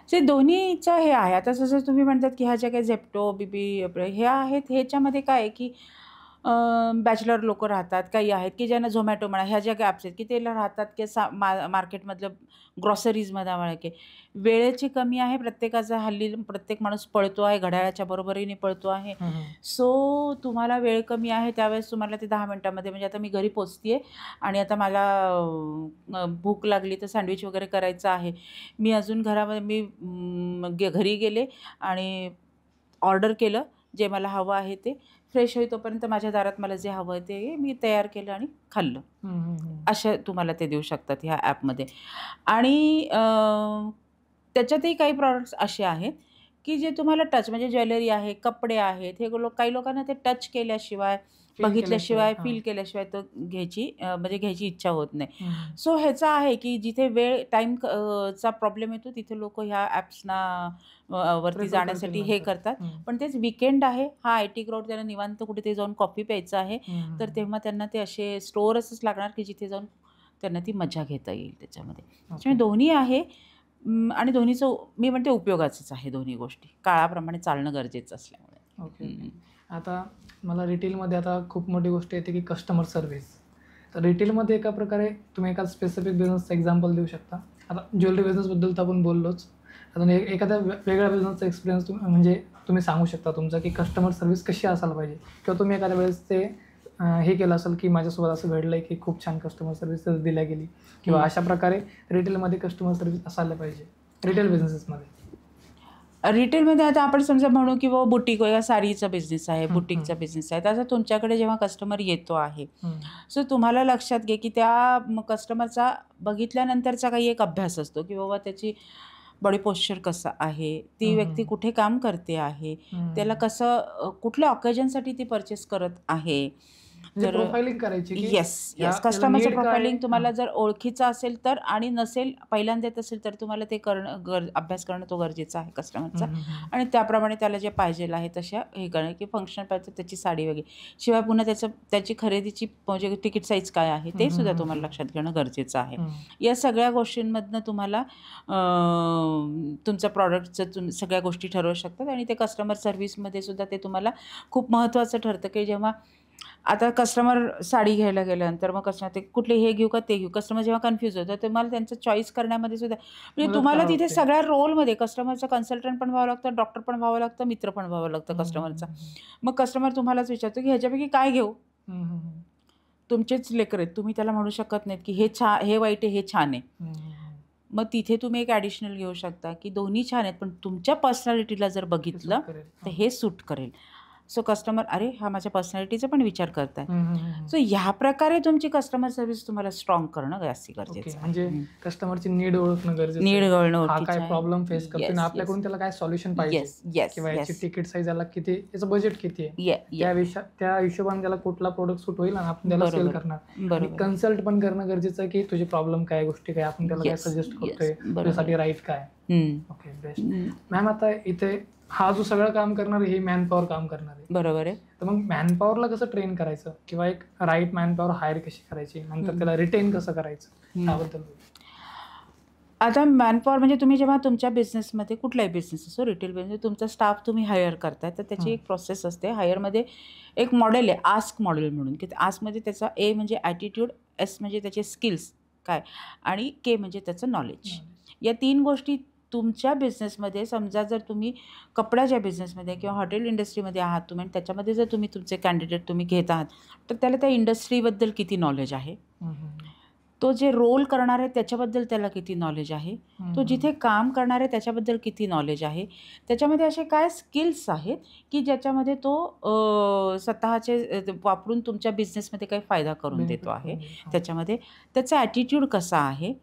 Speaker 2: जे दोन्हीचं हे आहे. आता जसं तुम्ही म्हणतात की ह्या ज्या काही झेप्टो BB हे आहेत, ह्याच्यामध्ये काय आहे की बॅचलर लोक राहतात, काही आहेत की ज्यांना झोमॅटो म्हणा, ह्या ज्या ॲप्स आहेत की ते राहतात की मार्केटमधलं ग्रॉसरीजमध्ये म्हणा की वेळेची कमी आहे प्रत्येकाचा. हल्ली प्रत्येक माणूस पळतो आहे, घड्याळाच्या बरोबरीने पळतो आहे. सो तुम्हाला वेळ कमी आहे, त्यावेळेस तुम्हाला ते 10 मिनिटामध्ये, म्हणजे आता मी घरी पोचते आणि आता मला भूक लागली तर सँडविच वगैरे करायचं आहे. मी अजून घरामध्ये घरी गेले आणि ऑर्डर केलं जे मला हवं आहे ते, फ्रेश होई तोपर्यंत माझ्या दारात मला जे हवं आहे ते मी तयार केलं आणि खाल्लं. अशा तुम्हाला ते देऊ शकतात ह्या ॲपमध्ये. आणि त्याच्यातही काही प्रॉडक्ट्स असे आहेत की जे तुम्हाला टच म्हणजे ज्वेलरी आहे, कपडे आहेत, हे काही लोकांना ते टच केल्याशिवाय, बघितल्याशिवाय, फील केल्याशिवाय तो म्हणजे घ्यायची इच्छा होत नाही. सो ह्याचा आहे की जिथे वेळ टाईम चा प्रॉब्लेम येतो तिथे लोक ह्या ॲप्सना वरती जाण्यासाठी हे करतात. पण तेच वीकेंड आहे, हा IT क्राऊड, त्यांना निवांत कुठे जाऊन कॉफी प्यायचं आहे, तर तेव्हा त्यांना ते असे स्टोअर असंच लागणार की जिथे जाऊन त्यांना ती मजा घेता येईल त्याच्यामध्ये. त्याच्यामुळे दोन्ही आहे आणि दोन्हीचं मी म्हणते उपयोगाचंच आहे. दोन्ही गोष्टी काळाप्रमाणे चालणं गरजेचं असल्यामुळे.
Speaker 1: ओके. आता मला रिटेलमध्ये आता खूप मोठी गोष्ट येते की कस्टमर सर्व्हिस. तर रिटेलमध्ये एका प्रकारे तुम्ही एका स्पेसिफिक बिझनेसचं एक्झाम्पल देऊ शकता. आता ज्वेलरी बिझनेसबद्दल तर आपण बोललोच. आता एखाद्या वेगळ्या बिझनेसचा एक्सपिरियन्स तुम्ही सांगू शकता तुमचा, की कस्टमर सर्व्हिस कशी असायला पाहिजे, किंवा तुम्ही एखाद्या वेळेस ते हे केलं असेल की माझ्यासोबत असं घडलं आहे की खूप छान कस्टमर सर्व्हिस दिल्या गेली, किंवा अशा प्रकारे रिटेलमध्ये कस्टमर सर्व्हिस असायला पाहिजे रिटेल बिझनेसेसमध्ये.
Speaker 2: रिटेलमध्ये आता आपण समजा म्हणू की बाबा बुटीक या साडीचा बिझनेस आहे, बुटीकचा बिझनेस आहे, तसं तुमच्याकडे जेव्हा कस्टमर येतो आहे, सो तुम्हाला लक्षात घे की त्या कस्टमरचा बघितल्यानंतरचा काही एक अभ्यास असतो की बाबा त्याची बॉडी पोश्चर कसं आहे, ती व्यक्ती कुठे काम करते आहे, त्याला कसं कुठल्या ऑकेजनसाठी ती परचेस करत आहे.
Speaker 1: तर प्रोफाइलिंग करायची.
Speaker 2: येस कस्टमरचं प्रोफाइलिंग तुम्हाला जर ओळखीचं असेल तर, आणि नसेल पहिल्यांदा येत असेल तर तुम्हाला ते करणं अभ्यास करणं तो गरजेचा आहे कस्टमरचा. आणि त्याप्रमाणे त्याला जे पाहिजे आहे तशा हे करणं की फंक्शन पाहिजे त्याची साडी वगैरे, शिवाय पुन्हा त्याची खरेदीची म्हणजे तिकीट साईज काय आहे ते सुद्धा तुम्हाला लक्षात घेणं गरजेचं आहे. या सगळ्या गोष्टींमधनं तुम्हाला तुमचं प्रॉडक्टचं सगळ्या गोष्टी ठरवू शकतात. आणि ते कस्टमर सर्व्हिसमध्ये सुद्धा ते तुम्हाला खूप महत्त्वाचं ठरतं की जेव्हा आता कस्टमर साडी घ्यायला गेल्यानंतर मग कस्टमर ते कुठले हे घेऊ का ते घेऊ, कस्टमर जेव्हा कन्फ्यूज होतं तुम्हाला त्यांचं चॉईस करण्यामध्ये सुद्धा म्हणजे तुम्हाला तिथे सगळ्या रोलमध्ये कस्टमरचं कन्सल्टंट पण व्हावं लागतं, डॉक्टर पण व्हावं लागतं, मित्र पण व्हावं लागतं कस्टमरचा. मग कस्टमर तुम्हालाच विचारतो की ह्याच्यापैकी काय घेऊ. तुमचेच लेकर आहेत, तुम्ही त्याला म्हणू शकत नाहीत की हे वाईट आहे, हे छान आहे. मग तिथे तुम्ही एक ॲडिशनल घेऊ शकता की दोन्ही छान आहेत पण तुमच्या पर्सनॅलिटीला जर बघितलं तर हे सूट करेल. सो कस्टमर अरे हा माझ्या पर्सनॅलिटीचा पण विचार करताय. सो ह्या प्रकारे तुमची कस्टमर सर्व्हिस तुम्हाला स्ट्रॉंग करणं जास्ती गरजेचं.
Speaker 1: म्हणजे कस्टमरची नीड ओळखणं गरजेचं,
Speaker 2: नीड ओळखणं,
Speaker 1: हा काय प्रॉब्लेम फेस करतो आणि आपल्याकडून त्याला काय सॉल्युशन पाहिजे, किंवा याची तिकीट साईज याला किती, याचं बजेट किती आहे, त्या हिशोबाने त्याला कुठला प्रोडक्ट सूट होईल आणि आपण त्याला सेल करणार. कन्सल्ट पण करणं गरजेचं आहे की तुझी प्रॉब्लेम काय, गोष्टी काय, आपण त्याला काय सजेस्ट करतोय, तुझ्यासाठी राईट काय. Okay best. मॅम आता इथे हा जो सगळं काम करणार ही मॅनपॉवर काम करणार आहे, बरोबर आहे. तर मग मॅनपॉवरला कसं ट्रेन करायचं, किंवा एक राईट मॅनपॉवर हायर कशी करायची, नंतर त्याला रिटेन कसं करायचं, त्याबद्दल.
Speaker 2: आता मॅनपॉवर म्हणजे तुम्ही जेव्हा तुमच्या बिझनेसमध्ये कुठलाही बिझनेस असो, रिटेल बिझनेस, तुमचा स्टाफ तुम्ही हायर करताय तर त्याची एक प्रोसेस असते. हायरमध्ये एक मॉडेल आहे आस्क मॉडेल म्हणून, की आस्कमध्ये त्याचा A म्हणजे ॲटिट्यूड, S म्हणजे त्याचे स्किल्स काय, आणि K म्हणजे त्याचं नॉलेज. या 3 गोष्टी तुमच्या बिझनेसमध्ये, समजा जर तुम्ही कपड्याच्या बिझनेसमध्ये किंवा हॉटेल इंडस्ट्रीमध्ये आहात तुम्ही, आणि त्याच्यामध्ये जर तुम्ही तुमचे कॅन्डिडेट तुम्ही घेत आहात तर त्याला त्या इंडस्ट्रीबद्दल किती नॉलेज आहे, तो जे रोल करणार आहे त्याच्याबद्दल त्याला किती नॉलेज आहे, तो जिथे काम करणार आहे त्याच्याबद्दल किती नॉलेज आहे, त्याच्यामध्ये असे काय स्किल्स आहेत की ज्याच्यामध्ये तो स्वतःचे वापरून तुमच्या बिझनेसमध्ये काही फायदा करून देतो आहे, त्याच्यामध्ये त्याचा ॲटिट्यूड कसा आहे,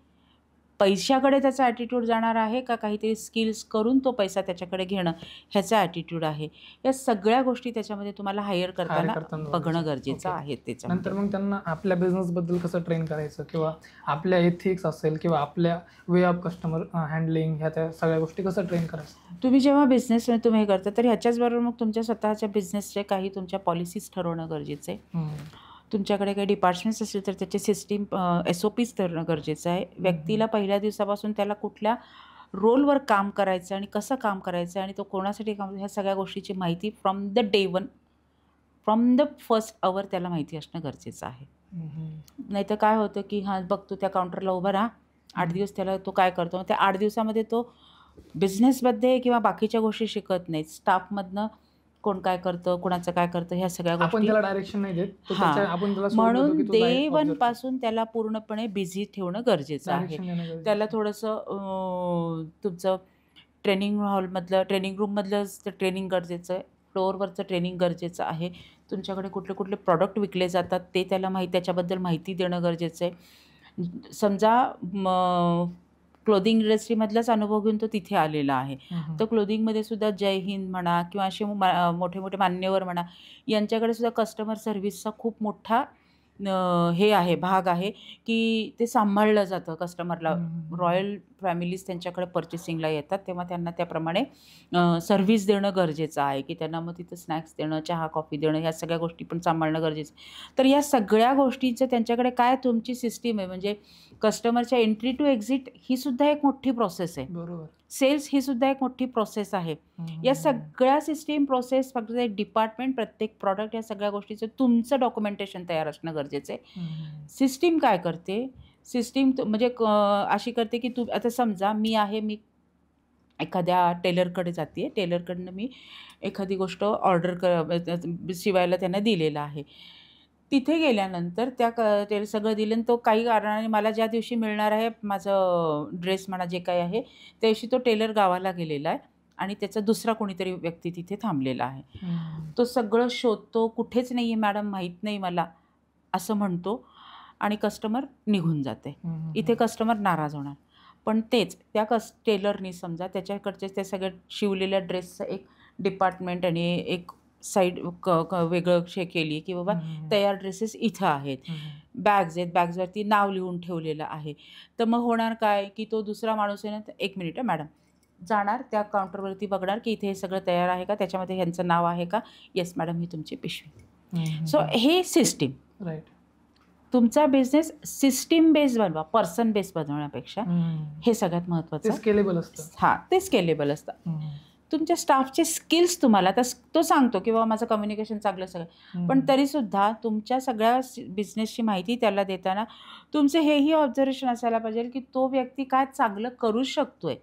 Speaker 2: पैशाकडे त्याचा ॲटिट्यूड जाणार आहे का काहीतरी स्किल्स करून तो पैसा त्याच्याकडे घेणं ह्याचा ॲटिट्यूड आहे. या सगळ्या गोष्टी त्याच्यामध्ये तुम्हाला हायर करताना बघणं गरजेचं आहे.
Speaker 1: त्याच्यानंतर मग त्यांना आपल्या बिझनेसबद्दल कसं ट्रेन करायचं, किंवा आपल्या एथिक्स असेल, किंवा आपल्या वे ऑफ कस्टमर हँडलिंग, ह्या त्या सगळ्या गोष्टी कसं ट्रेन करायचं.
Speaker 2: तुम्ही जेव्हा बिझनेस तुम्ही हे करता तर ह्याच्याचबरोबर मग तुमच्या स्वतःच्या बिझनेसचे काही तुमच्या पॉलिसीज ठरवणं गरजेचं आहे. तुमच्याकडे काही डिपार्टमेंट्स असतील तर त्याचे सिस्टीम SOPs ठरवणं गरजेचं आहे. व्यक्तीला पहिल्या दिवसापासून त्याला कुठल्या रोलवर काम करायचं आणि कसं काम करायचं आणि तो कोणासाठी काम, ह्या सगळ्या गोष्टीची माहिती from the day one, from the first our त्याला माहिती असणं गरजेचं आहे. नाहीतर काय होतं की बघतो त्या काउंटरला उभा राहा 8 दिवस, त्याला तो काय करतो, त्या 8 दिवसामध्ये तो बिझनेसमध्ये किंवा बाकीच्या गोष्टी शिकत नाहीत. स्टाफमधनं कोण काय करतं, कोणाचं काय करतं, ह्या सगळ्या गोष्टी
Speaker 1: डायरेक्शन नाही देत.
Speaker 2: म्हणून डे 1 पासून त्याला पूर्णपणे बिझी ठेवणं गरजेचं आहे. त्याला थोडंसं तुमचं ट्रेनिंग रूममधलं ट्रेनिंग गरजेचं आहे, फ्लोअरवरचं ट्रेनिंग गरजेचं आहे. तुमच्याकडे कुठले कुठले प्रॉडक्ट विकले जातात ते त्याला त्याच्याबद्दल माहिती देणं गरजेचं आहे. समजा क्लोदिंग इंडस्ट्रीमधलाच अनुभव घेऊन तो तिथे आलेला आहे. तर क्लोदिंगमध्ये सुद्धा जय हिंद म्हणा किंवा असे मोठे मोठे मान्यवर म्हणा, यांच्याकडे सुद्धा कस्टमर सर्व्हिसचा खूप मोठा हे आहे, भाग आहे, की ते सांभाळलं जातं कस्टमरला. रॉयल फॅमिलीज त्यांच्याकडे पर्चेसिंगला येतात, तेव्हा त्यांना त्याप्रमाणे सर्व्हिस देणं गरजेचं आहे, की त्यांना मग तिथं स्नॅक्स देणं, चहा कॉफी देणं, ह्या सगळ्या गोष्टी पण सांभाळणं गरजेचं आहे. तर या सगळ्या गोष्टींचं त्यांच्याकडे काय तुमची सिस्टीम आहे, म्हणजे कस्टमरच्या एंट्री टू एक्झिट ही सुद्धा एक मोठी प्रोसेस आहे.
Speaker 1: बरोबर.
Speaker 2: सेल्स ही सुद्धा एक मोठी प्रोसेस आहे. या सगळ्या सिस्टीम, प्रोसेस, फक्त एक डिपार्टमेंट, प्रत्येक प्रॉडक्ट, या सगळ्या गोष्टीचं तुमचं डॉक्युमेंटेशन तयार असणं गरजेचं आहे. सिस्टीम काय करते, सिस्टीम म्हणजे अशी करते की आता समजा मी एखाद्या टेलरकडे जाते, टेलरकडनं मी एखादी गोष्ट शिवायला त्यांना दिलेलं आहे. तिथे गेल्यानंतर ते सगळं दिलं, तो काही कारणाने मला ज्या दिवशी मिळणार आहे माझं ड्रेस म्हणा, जे काही आहे, त्या दिवशी तो टेलर गावाला गेलेला आहे आणि त्याचा दुसरा कोणीतरी व्यक्ती तिथे थांबलेला आहे. तो सगळं शोधतो, कुठेच नाही आहे मॅडम, माहीत नाही मला, असं म्हणतो आणि कस्टमर निघून जाते. इथे कस्टमर नाराज होणार. पण तेच त्या टेलरनी समजा त्याच्याकडचे त्या सगळ्या शिवलेल्या ड्रेसचं एक डिपार्टमेंट आणि एक साईड वेगळं केली, की बाबा तयार ड्रेसेस इथं आहेत, बॅग्स आहेत, बॅग्सवरती नाव लिहून ठेवलेलं आहे. तर मग होणार काय, की तो दुसरा माणूस आहे ना, 1 मिनिट मॅडम, जाणार त्या काउंटरवरती, बघणार की इथे हे सगळं तयार आहे का, त्याच्यामध्ये ह्यांचं नाव आहे का, येस मॅडम ही तुमची पिशवी. सो हे सिस्टीम.
Speaker 1: राईट.
Speaker 2: तुमचा बिझनेस सिस्टीम बेस्ड बनवा, पर्सन बेस्ड बनवण्यापेक्षा हे सगळ्यात महत्त्वाचं.
Speaker 1: स्केलेबल असतं.
Speaker 2: हां, ते स्केलेबल असतं. तुमच्या स्टाफचे स्किल्स तुम्हाला तो सांगतो की बाबा माझं कम्युनिकेशन चांगलं सगळं, पण तरीसुद्धा तुमच्या सगळ्या बिझनेसची माहिती त्याला देताना तुमचं हेही ऑब्झर्वेशन असायला पाहिजे की तो व्यक्ती काय चांगलं करू शकतोय.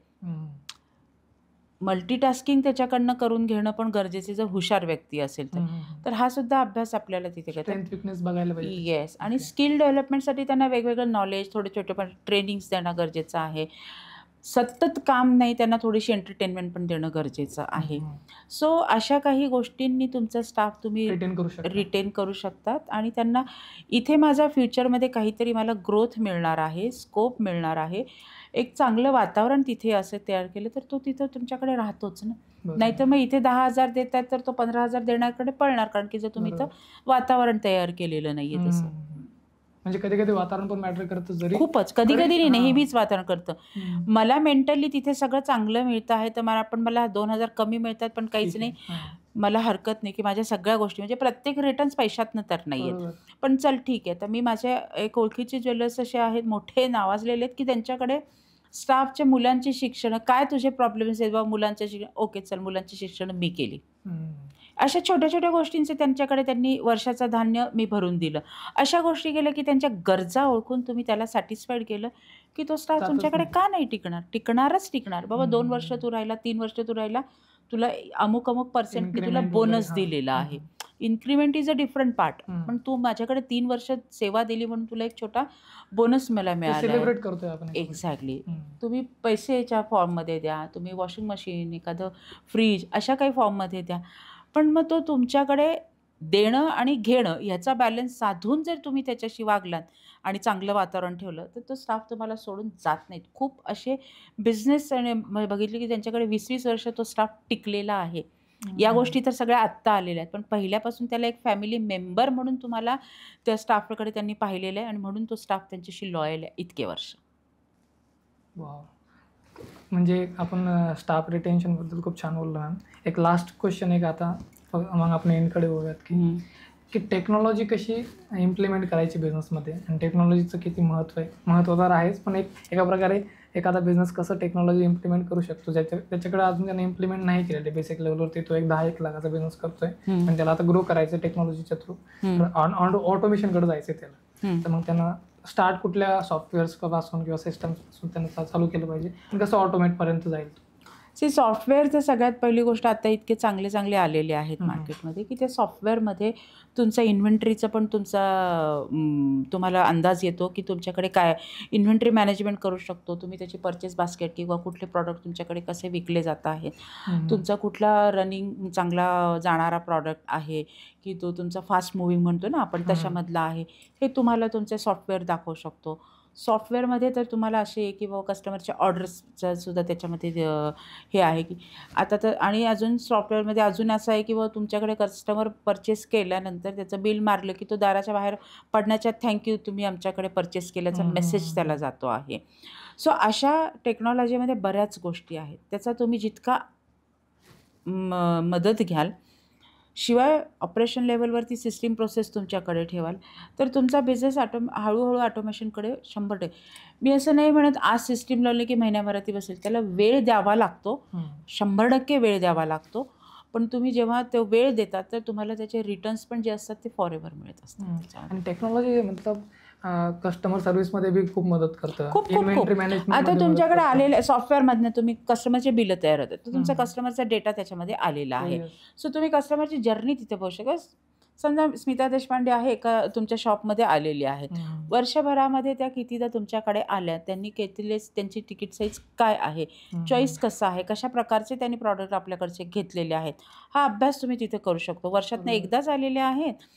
Speaker 2: मल्टीटास्किंग त्याच्याकडनं करून घेणं पण गरजेचे, जर हुशार व्यक्ती असेल तर हा सुद्धा अभ्यास आपल्याला तिथे
Speaker 1: बघायला पाहिजे.
Speaker 2: येस. आणि स्किल डेव्हलपमेंटसाठी त्यांना वेगवेगळं नॉलेज, थोडे छोटे पण ट्रेनिंग्स देणं गरजेचं आहे. सतत काम नाही, त्यांना थोडीशी एंटरटेनमेंट पण देणं गरजेचं आहे. सो अशा काही गोष्टींनी तुमचा स्टाफ तुम्ही रिटेन करू शकतात आणि त्यांना इथे माझ्या फ्युचरमध्ये काहीतरी मला ग्रोथ मिळणार आहे, स्कोप मिळणार आहे, एक चांगलं वातावरण तिथे असं तयार केलं तर तो तिथं तुमच्याकडे राहतोच ना. नाहीतर मग इथे 10,000 देतात तर तो 15,000 देण्याकडे पळणार, कारण की जर तुम्ही इथं वातावरण तयार केलेलं नाहीये तसं.
Speaker 1: म्हणजे कधी कधी वातावरण पण मॅटर करतं. जरी
Speaker 2: खूपच कधी कधी नेहमीच वातावरण करतं. मला मेंटली तिथे सगळं चांगलं मिळतं आहे, तर मला 2,000 कमी मिळतात पण काहीच नाही, मला हरकत नाही की माझ्या सगळ्या गोष्टी, म्हणजे प्रत्येक रिटर्न्स पैशातनं तर नाही आहेत, पण चल ठीक आहे. तर मी माझ्या एक ओळखीचे ज्वेलर्स असे आहेत, मोठे नावाजलेले आहेत, की त्यांच्याकडे स्टाफच्या मुलांची शिक्षण, काय तुझे प्रॉब्लेम्स आहेत बाबा मुलांच्या शिक्षण, ओके चल मुलांची शिक्षण मी केली. अशा छोट्या छोट्या गोष्टींचे त्यांच्याकडे त्यांनी वर्षाचं धान्य मी भरून दिलं. अशा गोष्टी केल्या की त्यांच्या गरजा ओळखून तुम्ही त्याला सॅटिस्फाईड केलं की तो स्टाफ तुमच्याकडे का नाही टिकणारच टिकणार. बाबा 2 वर्ष तू राहिला, 3 वर्ष तू राहिला, तुला अमुक पर्सेंट तुला बोनस दिलेला आहे. Increment is a different part, पण तू माझ्याकडे 3 वर्ष सेवा दिली म्हणून तुला एक छोटा बोनस मला मिळाला.
Speaker 1: सेलिब्रेट करतोय आपण.
Speaker 2: एक्झॅक्टली. तुम्ही पैसेच्या फॉर्ममध्ये द्या, तुम्ही वॉशिंग मशीन, एखादं फ्रीज, अशा काही फॉर्ममध्ये द्या, पण मग तो तुमच्याकडे देणं आणि घेणं ह्याचा बॅलन्स साधून जर तुम्ही त्याच्याशी वागलात आणि चांगलं वातावरण ठेवलं तर तो स्टाफ तुम्हाला सोडून जात नाहीत. खूप असे बिझनेस बघितले की त्यांच्याकडे 20-20 वर्ष तो स्टाफ टिकलेला आहे. या गोष्टी तर सगळ्या आत्ता आलेल्या आहेत, पण पहिल्यापासून त्याला एक फॅमिली मेंबर म्हणून तुम्हाला त्या स्टाफकडे त्यांनी पाहिलेलं आहे आणि म्हणून तो स्टाफ त्यांच्याशी लॉयल आहे इतके वर्ष.
Speaker 1: वाव. म्हणजे आपण स्टाफ रिटेन्शनबद्दल खूप छान बोललो मॅम. एक लास्ट क्वेश्चन आहे का आता, मग आपण एंडकडे बघूयात की टेक्नॉलॉजी कशी इम्प्लिमेंट करायची बिझनेसमध्ये आणि टेक्नॉलॉजीचं किती महत्त्व आहे. महत्त्व तर आहेच, पण एका प्रकारे एखादा बिझनेस कसं टेक्नॉलॉजी इम्प्लिमेंट करू शकतो, त्याच्याकडे अजून त्याने इम्प्लिमेंट नाही केलेलं. बेसिक लेवलवरती तो एक 10-1 लाखाचा बिझनेस करतोय, पण त्याला आता ग्रो करायचं टेक्नॉलॉजीच्या थ्रू, ऑटोमेशनकडे जायचं त्याला. तर मग त्यांना स्टार्ट कुठल्या सॉफ्टवेअर्सपासून किंवा सिस्टम्सपासून त्यांना चालू केलं पाहिजे आणि कसं ऑटोमेटपर्यंत जाईल.
Speaker 2: सॉफ्टवेअर तर सगळ्यात पहिली गोष्ट, आता इतके चांगले आलेले आहेत मार्केटमध्ये की त्या सॉफ्टवेअरमध्ये तुमचा इन्व्हेंटरीचा पण तुम्हाला अंदाज येतो की तुमच्याकडे काय इन्व्हेंटरी मॅनेजमेंट करू शकतो तुम्ही. त्याची परचेस बास्केट किंवा कुठले प्रॉडक्ट तुमच्याकडे कसे विकले जात आहेत, तुमचा कुठला रनिंग चांगला जाणारा प्रॉडक्ट आहे की तो तुमचा फास्ट मुव्हिंग म्हणतो ना आपण, तशामधला आहे, हे तुम्हाला तुमचे सॉफ्टवेअर दाखवू शकतो. सॉफ्टवेअरमध्ये तर तुम्हाला असे आहे की बाबा कस्टमरच्या ऑर्डर्सचा सुद्धा त्याच्यामध्ये हे आहे की आता तर, आणि अजून सॉफ्टवेअरमध्ये अजून असं आहे की बाबा तुमच्याकडे कस्टमर परचेस केल्यानंतर त्याचं बिल मारलं की तो दाराच्या बाहेर पडण्याच्या थँक्यू तुम्ही आमच्याकडे परचेस केल्याचा मेसेज त्याला जातो आहे. सो अशा टेक्नॉलॉजीमध्ये बऱ्याच गोष्टी आहेत. त्याचा तुम्ही जितका मदत घ्याल, शिवाय ऑपरेशन लेवलवरती सिस्टीम प्रोसेस तुमच्याकडे ठेवाल, तर तुमचा बिझनेस हळूहळू ऑटोमेशनकडे 100%. मी असं नाही म्हणत आज सिस्टीम लावली की महिन्याभरात ती बसेल. त्याला वेळ द्यावा लागतो, 100% वेळ द्यावा लागतो. पण तुम्ही जेव्हा तो वेळ देतात तर तुम्हाला त्याचे रिटर्न्स पण जे असतात ते फॉरएव्हर मिळत असतात.
Speaker 1: आणि टेक्नॉलॉजी मतलब कस्टमर सर्व्हिसमध्ये बी खूप मदत करतं.
Speaker 2: खूप आता तुमच्याकडे आलेल्या सॉफ्टवेअरमधनं तुम्ही कस्टमरचे बिल तयार होतात, तर तुमचा कस्टमरचा डेटा त्याच्यामध्ये आलेला आहे. सो तुम्ही कस्टमरची जर्नी तिथे बघू शकता. समजा स्मिता देशपांडे आहे, एका तुमच्या शॉपमध्ये आलेली आहे, वर्षभरामध्ये त्या कितीदा तुमच्याकडे आल्या, त्यांनी घेतलेले त्यांची तिकीट साईज काय आहे, चॉईस कसं आहे, कशा प्रकारचे त्यांनी प्रॉडक्ट आपल्याकडचे घेतलेले आहेत, हा अभ्यास तुम्ही तिथे करू शकतो. वर्षातनं एकदाच आलेले आहेत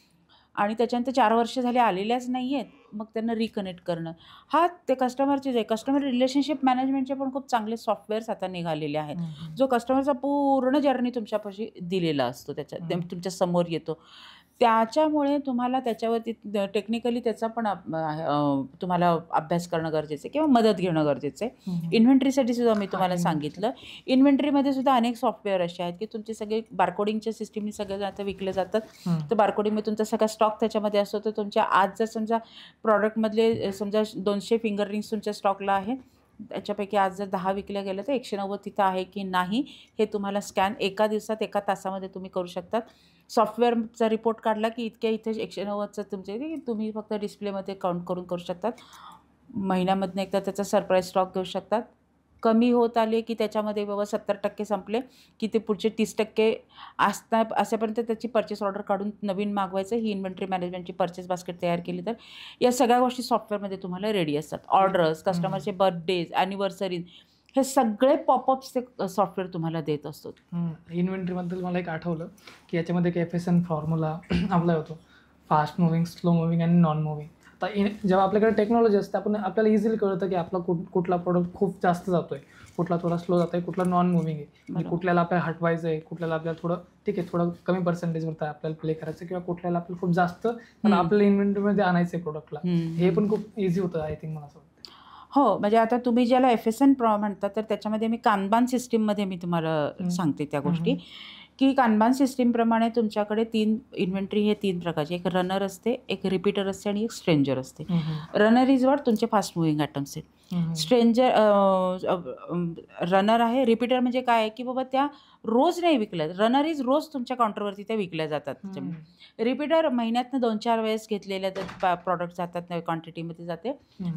Speaker 2: आणि त्याच्यानंतर 4 वर्ष झाले आलेल्याच नाही आहेत, मग त्यांना रिकनेक्ट करणं, हा ते कस्टमरचे जे कस्टमर रिलेशनशिप मॅनेजमेंटचे पण खूप चांगले सॉफ्टवेअर्स आता निघालेले आहेत, जो कस्टमरचा पूर्ण जर्नी तुमच्यापाशी दिलेला असतो, त्याच्या तुमच्या समोर येतो. त्याच्यामुळे तुम्हाला त्याच्यावरती टेक्निकली त्याचा पण तुम्हाला अभ्यास करणं गरजेचं आहे किंवा मदत घेणं गरजेचं आहे. इन्व्हेंटरीसाठी सुद्धा मी तुम्हाला सांगितलं, इन्व्हेंटरीमध्ये सुद्धा अनेक सॉफ्टवेअर असे आहेत की तुमचे सगळे बारकोडिंगच्या सिस्टीमनी सगळे आता विकले जातात. तर बारकोडिंगमध्ये तुमचा सगळा स्टॉक त्याच्यामध्ये असतो. तर तुमच्या आज जर समजा प्रॉडक्टमधले समजा 200 फिंगर रिंग्स तुमच्या स्टॉकला आहे, त्याच्यापैकी आज जर 10 विकल्या गेलं तर 190 तिथं आहे की नाही हे तुम्हाला स्कॅन एका दिवसात 1 तासामध्ये तुम्ही करू शकतात. सॉफ्टवेअरचा रिपोर्ट काढला की इतक्या इथे 190चं तुमचे तुम्ही फक्त डिस्प्लेमध्ये काउंट करून करू शकतात. महिन्यामधनं एकदा त्याचा सरप्राईज स्टॉक घेऊ शकतात. कमी होत आले की त्याच्यामध्ये बाबा 70% संपले की ते पुढचे 30% असेपर्यंत त्याची परचेस ऑर्डर काढून नवीन मागवायचं. ही इन्व्हेंटरी मॅनेजमेंटची परचेस बास्केट तयार केली तर या सगळ्या गोष्टी सॉफ्टवेअरमध्ये तुम्हाला रेडी असतात. ऑर्डर्स, कस्टमरचे बर्थडेज, ॲनिव्हर्सरीज, हे सगळे पॉपअप्स ते सॉफ्टवेअर तुम्हाला देत असतो.
Speaker 1: इन्व्हेंटरीबद्दल मला एक आठवलं की याच्यामध्ये एक FSN फॉर्म्युला अप्लाय होतो, फास्ट मुव्हिंग, स्लो मुव्हिंग आणि नॉन मुव्हिंग. आता जेव्हा आपल्याकडे टेक्नॉलॉजी असते आपल्याला इझिली कळतं की आपला कुठला प्रोडक्ट खूप जास्त जातोय, कुठला थोडा स्लो जातोय, कुठला नॉन मुव्हिंग आहे, म्हणजे कुठल्याला आपल्याला हटवायचं आहे, कुठल्याला आपल्याला थोडं ठीक आहे थोडं कमी पर्सेंटेजवर आपल्याला प्ले करायचं, किंवा कुठल्याला आपल्याला खूप जास्त आपल्या इन्व्हेंटरीमध्ये आणायचं आहे प्रोडक्टला. हे पण खूप इझी होतं आय थिंक मला असं वाटतं.
Speaker 2: हो, म्हणजे आता तुम्ही ज्याला FSN म्हणता तर त्याच्यामध्ये मी कानबान सिस्टीममध्ये मी तुम्हाला सांगते त्या गोष्टी की कानबान सिस्टीमप्रमाणे तुमच्याकडे 3 इन्व्हेंटरी हे 3 प्रकारचे, एक रनर असते, एक रिपीटर असते आणि एक स्ट्रेंजर असते. रनर इज वॉट तुमचे फास्ट मुव्हिंग आयटम्स आहेत. स्ट्रेंजर रनर आहे. रिपीटर म्हणजे काय आहे की बाबा त्या रोज नाही विकल्या. रनर इज रोज तुमच्या काउंटरवरती त्या विकल्या जातात. रिपीटर महिन्यातनं 2-4 वेळेस घेतलेल्या प्रॉडक्ट जातात, क्वांटिटीमध्ये जाते,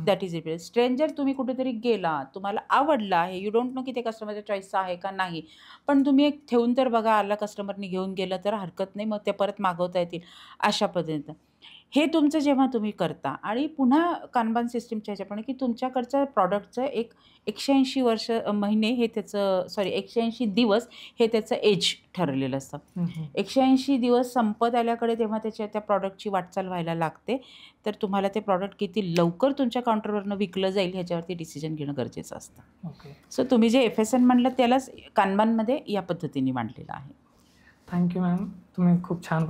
Speaker 2: दॅट इज रिपीटर. स्ट्रेंजर तुम्ही कुठेतरी गेला, तुम्हाला आवडला आहे, यू डोंट नो की ते कस्टमरच्या चॉईसचं आहे का नाही, पण तुम्ही एक ठेवून तर बघा, आला कस्टमरने घेऊन गेलं तर हरकत नाही, मग ते परत मागवता येतील अशा पद्धतीनं. हे तुमचं जेव्हा तुम्ही करता आणि पुन्हा कानबान सिस्टीमच्या ह्याच्याप्रमाणे की तुमच्याकडच्या प्रॉडक्टचं 180 महिने हे त्याचं 180 दिवस हे त्याचं एज ठरलेलं असतं. 180 दिवस संपत आल्याकडे तेव्हा त्या प्रॉडक्टची वाटचाल व्हायला लागते. तर तुम्हाला ते प्रॉडक्ट किती लवकर तुमच्या काउंटरवरनं विकलं जाईल ह्याच्यावरती डिसिजन घेणं गरजेचं असतं. सो तुम्ही जे FSN म्हणलं त्यालाच कानबानमध्ये या पद्धतीने मांडलेलं आहे.
Speaker 1: थँक्यू मॅम, तुम्ही खूप छान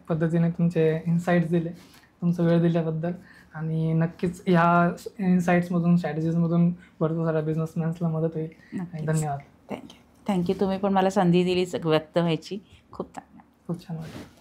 Speaker 1: पद्धतीने तुमचे इन्साईट्स दिले, तुमचा वेळ दिल्याबद्दल. आणि नक्कीच ह्या इन्साईट्समधून, स्ट्रॅटेजीजमधून भरपूर साऱ्या बिझनेसमॅन्सला मदत होईल. धन्यवाद.
Speaker 2: थँक्यू. तुम्ही पण मला संधी दिली व्यक्त व्हायची. खूप धन्यवाद.
Speaker 1: खूप छान वाटलं.